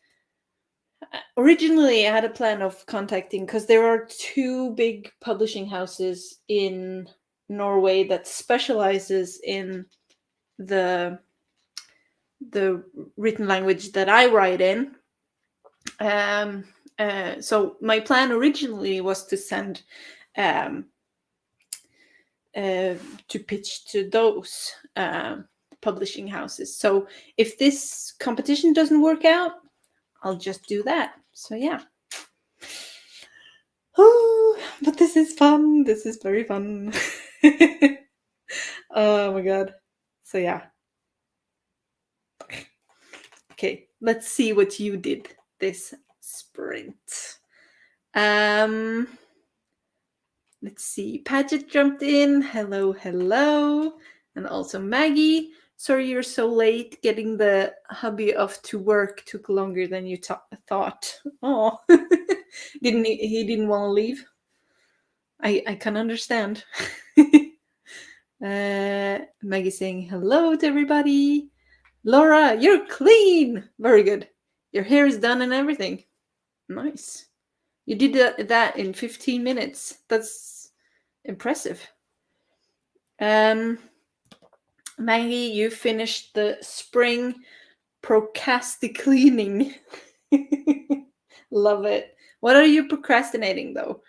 [SPEAKER 1] originally I had a plan of contacting, because there are 2 big publishing houses in Norway that specializes in the written language that I write in. So my plan originally was to send to pitch to those publishing houses. So if this competition doesn't work out, I'll just do that. So yeah. Oh, but this is fun. This is very fun. Oh my god. So yeah. Okay, let's see what you did this sprint. Let's see. Paget jumped in. Hello, hello. And also Maggie. Sorry you're so late. Getting the hubby off to work took longer than you thought. Oh, he didn't want to leave? I can understand. Maggie saying hello to everybody. Laura, you're clean. Very good. Your hair is done and everything. Nice. You did that in 15 minutes. That's impressive. Maggie, you finished the spring procrastinating. Love it. What are you procrastinating though?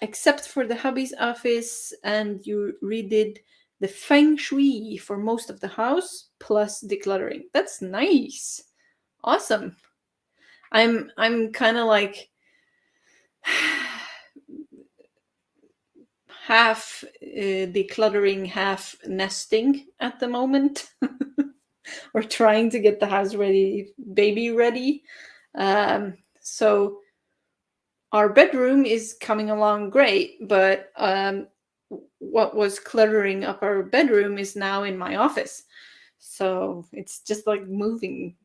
[SPEAKER 1] Except for the hubby's office, and you redid the feng shui for most of the house plus decluttering. That's nice. Awesome. I'm kind of like half decluttering, half nesting at the moment. We're trying to get the house ready, baby ready. So our bedroom is coming along great, but what was cluttering up our bedroom is now in my office. So it's just like moving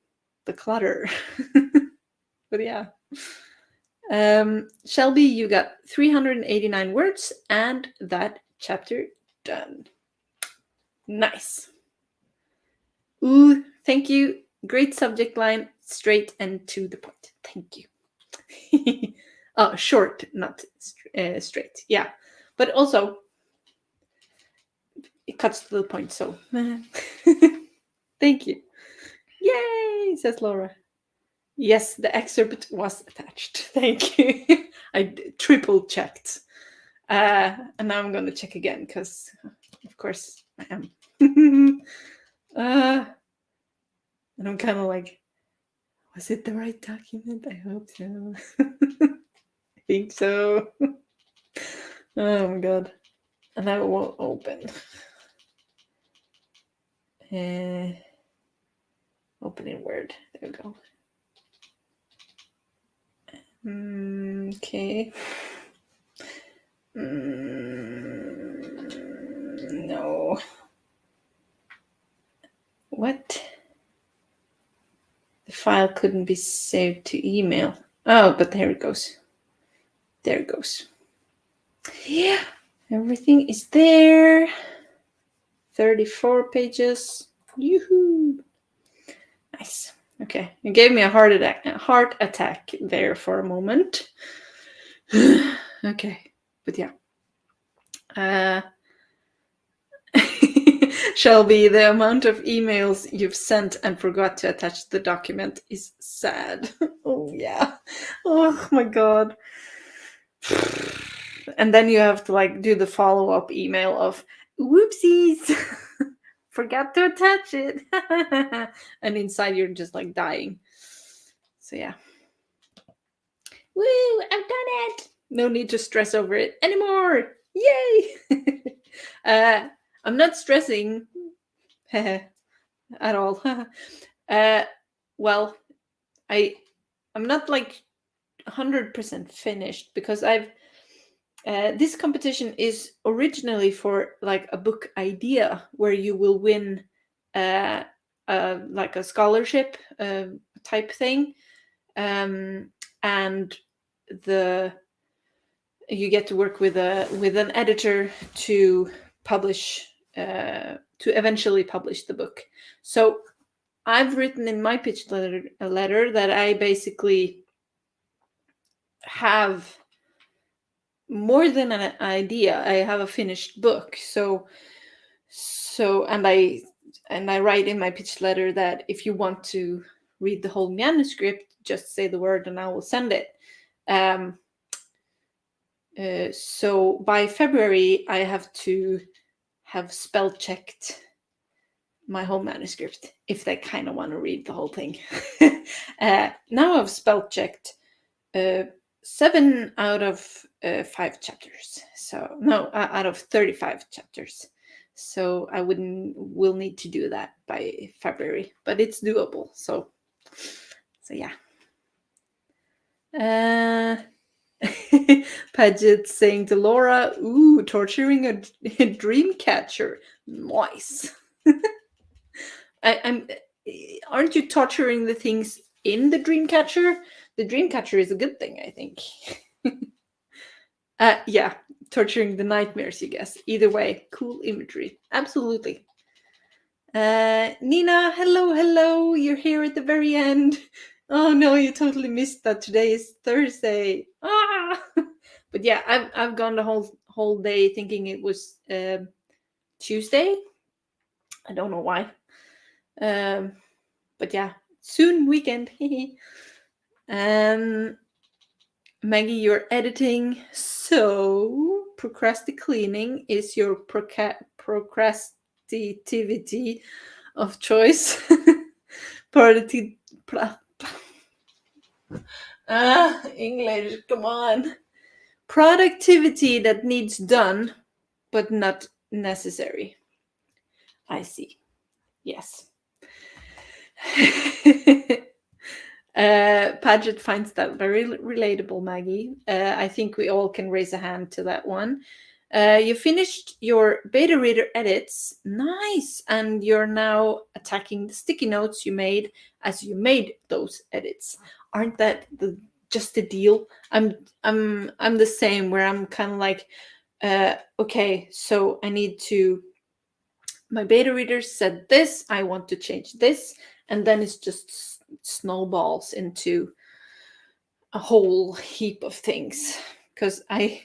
[SPEAKER 1] the clutter. But yeah. Shelby, you got 389 words and that chapter done. Nice. Ooh, thank you. Great subject line, straight and to the point. Thank you. Oh, short, not straight. Yeah, but also it cuts to the point. So thank you. Yay, says Laura. Yes, the excerpt was attached. Thank you. I triple checked. And now I'm going to check again because, of course, I am. And I'm kind of like, was it the right document? I hope so. I think so. Oh my god. And now it won't open. Open in Word. There we go. Okay. No. What? The file couldn't be saved to email. Oh, but there it goes. There it goes. Yeah, everything is there. 34 pages. Yoo-hoo. Nice. Okay, it gave me a heart attack there for a moment. Okay, but yeah. Shelby, the amount of emails you've sent and forgot to attach the document is sad. Oh yeah. Oh my god. And then you have to like do the follow-up email of whoopsies. Forgot to attach it. And inside you're just like dying. So yeah. Woo, I've done it. No need to stress over it anymore. Yay. I'm not stressing at all. Well, I'm not like 100% finished because I've this competition is originally for like a book idea where you will win like a scholarship type thing, and you get to work with an editor to publish to eventually publish the book. So I've written in my pitch letter that I basically have more than an idea. I have a finished book. So and I write in my pitch letter that if you want to read the whole manuscript, just say the word and I will send it. So by February, I have to have spell checked my whole manuscript if they kind of want to read the whole thing. Now I've spell checked 7 out of 5 chapters. So no, out of 35 chapters. So I will need to do that by February, but it's doable. So yeah. Paget saying to Laura, "Ooh, torturing a dream catcher. Nice." Aren't you torturing the things in the dream catcher? The dream catcher is a good thing, I think. Yeah, torturing the nightmares, you guess. Either way, cool imagery. Absolutely. Nina, hello. You're here at the very end. Oh no, you totally missed that today is Thursday. But yeah, I've gone the whole day thinking it was Tuesday. I don't know why. But yeah, soon weekend. Maggie, you're editing, so procrastinating is your procrastinativity of choice. English, come on. Productivity that needs done, but not necessary. I see. Yes. Paget finds that very relatable, Maggie. I think we all can raise a hand to that one. You finished your beta reader edits. Nice. And you're now attacking the sticky notes you made as you made those edits. Aren't that just the deal? I'm the same, where I'm kind of like, okay, so I need to, my beta reader said this, I want to change this, and then it's just snowballs into a whole heap of things. Because I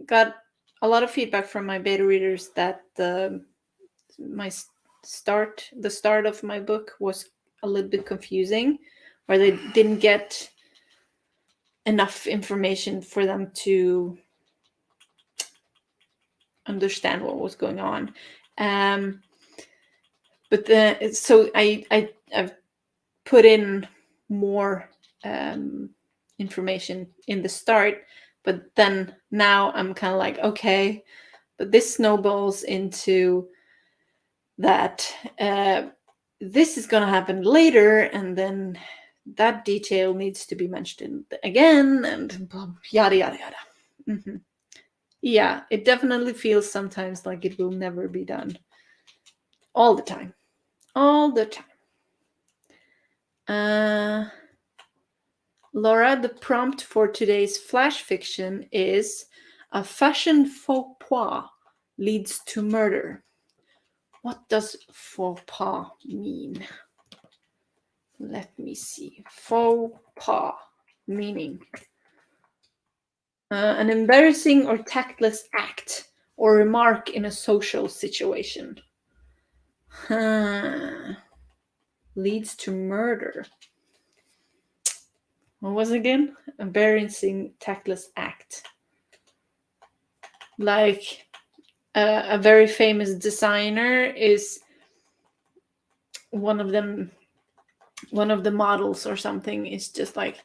[SPEAKER 1] got a lot of feedback from my beta readers that the start of my book was a little bit confusing, or they didn't get enough information for them to understand what was going on. But so I've put in more information in the start, but then now I'm kind of like, okay, but this snowballs into that this is going to happen later, and then that detail needs to be mentioned again, and yada yada yada. Mm-hmm. Yeah, it definitely feels sometimes like it will never be done. All the time. Laura, the prompt for today's flash fiction is: a fashion faux pas leads to murder. What does faux pas mean? Let me see. Faux pas meaning an embarrassing or tactless act or remark in a social situation. Leads to murder. What was it again? Embarrassing, tactless act. Like a very famous designer is one of the models or something is just like,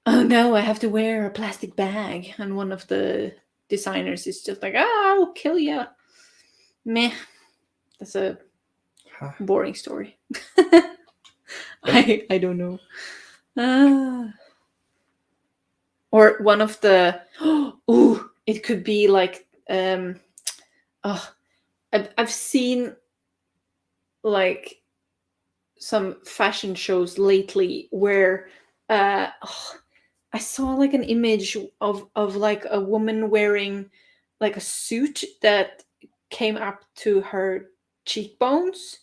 [SPEAKER 1] oh no, I have to wear a plastic bag. And one of the designers is just like, I'll kill you. Meh. That's a boring story. I don't know. Or one of the, it could be like, I've seen like some fashion shows lately where I saw like an image of like a woman wearing like a suit that came up to her cheekbones,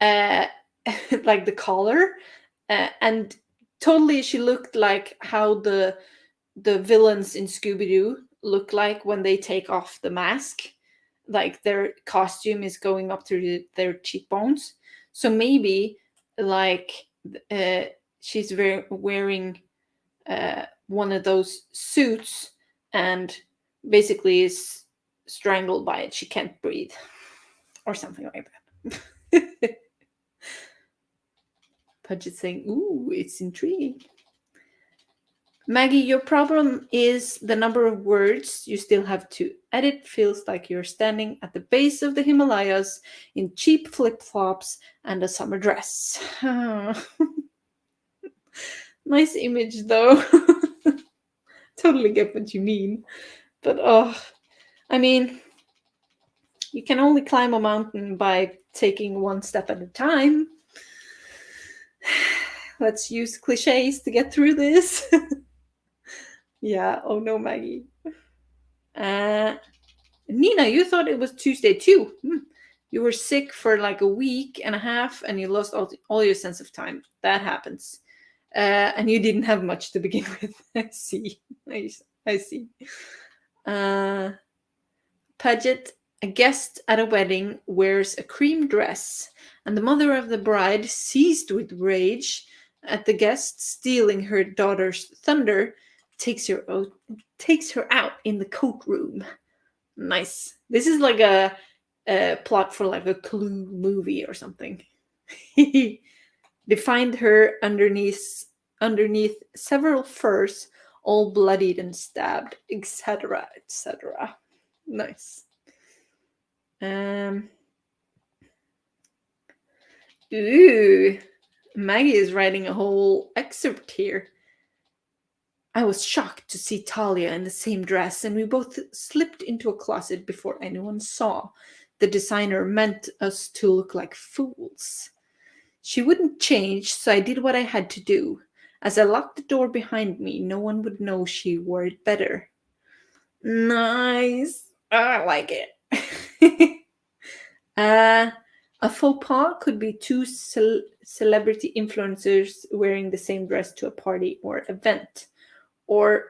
[SPEAKER 1] uh, like the collar, and totally she looked like how the villains in Scooby Doo look like when they take off the mask. Like their costume is going up to their cheekbones. So maybe like uh, she's wearing one of those suits and basically is strangled by it. She can't breathe or something like that. Pudget saying, "Ooh, it's intriguing." Maggie, your problem is the number of words you still have to edit. Feels like you're standing at the base of the Himalayas in cheap flip-flops and a summer dress. Nice image, though. Totally get what you mean. But, I mean, you can only climb a mountain by taking one step at a time. Let's use cliches to get through this. Yeah, oh no, Maggie. Nina, you thought it was Tuesday too. You were sick for like a week and a half and you lost all your sense of time. That happens. And you didn't have much to begin with. I see. I see. Paget, a guest at a wedding, wears a cream dress, and the mother of the bride, seized with rage at the guest stealing her daughter's thunder, takes her out in the coat room. Nice. This is like a plot for like a Clue movie or something. They find her underneath several furs, all bloodied and stabbed, etc., etc. Nice. Ooh, Maggie is writing a whole excerpt here. I was shocked to see Talia in the same dress, and we both slipped into a closet before anyone saw. The designer meant us to look like fools. She wouldn't change, so I did what I had to do. As I locked the door behind me, no one would know she wore it better. Nice. I like it. A faux pas could be two celebrity influencers wearing the same dress to a party or event, or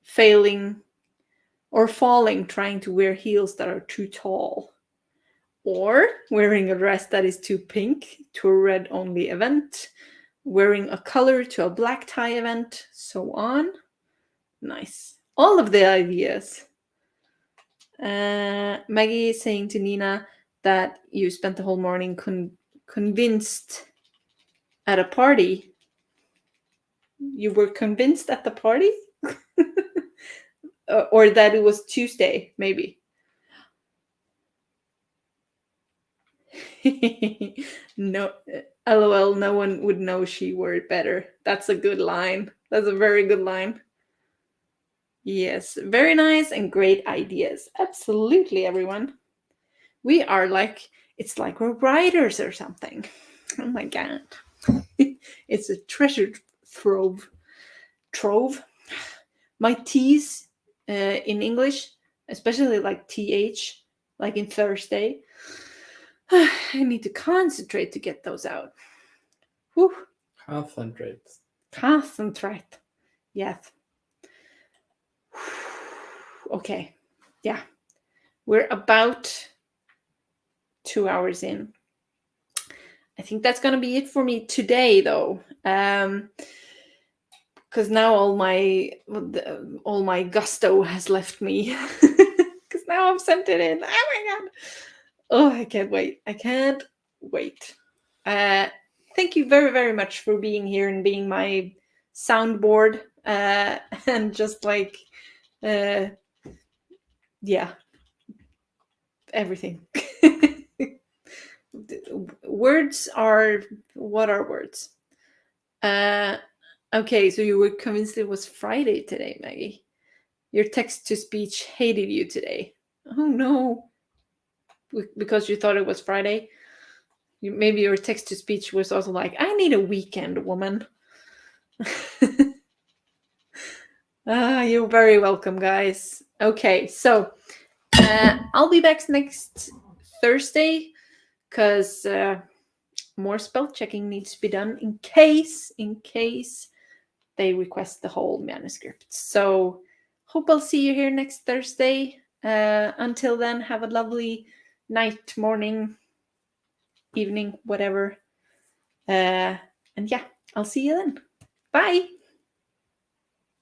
[SPEAKER 1] falling trying to wear heels that are too tall, or wearing a dress that is too pink to a red only event, wearing a color to a black tie event, so on. Nice. All of the ideas. Maggie is saying to Nina that you spent the whole morning convinced at a party. You were convinced at the party? Or that it was Tuesday, maybe. No, LOL, no one would know she wore it better. That's a good line. That's a very good line. Yes, very nice and great ideas. Absolutely, everyone. We are like, it's like we're writers or something. Oh my god. It's a treasure trove. My T's in English, especially like TH, like in Thursday, I need to concentrate to get those out. Whew. Concentrate. Yes. Okay. Yeah. We're about 2 hours in. I think that's going to be it for me today, though. Because now all my gusto has left me. Because now I've sent it in. Oh my god. Oh, I can't wait. I can't wait. Thank you very, very much for being here and being my soundboard. And just like, yeah, everything. Words are, what are words? Okay, so you were convinced it was Friday today, Maggie. Your text-to-speech hated you today. Oh no. Because you thought it was Friday? maybe your text to speech was also like, I need a weekend, woman. You're very welcome, guys. Okay, so I'll be back next Thursday because more spell checking needs to be done in case they request the whole manuscript. So hope I'll see you here next Thursday. Until then, have a lovely night, morning, evening, whatever. And yeah, I'll see you then. Bye.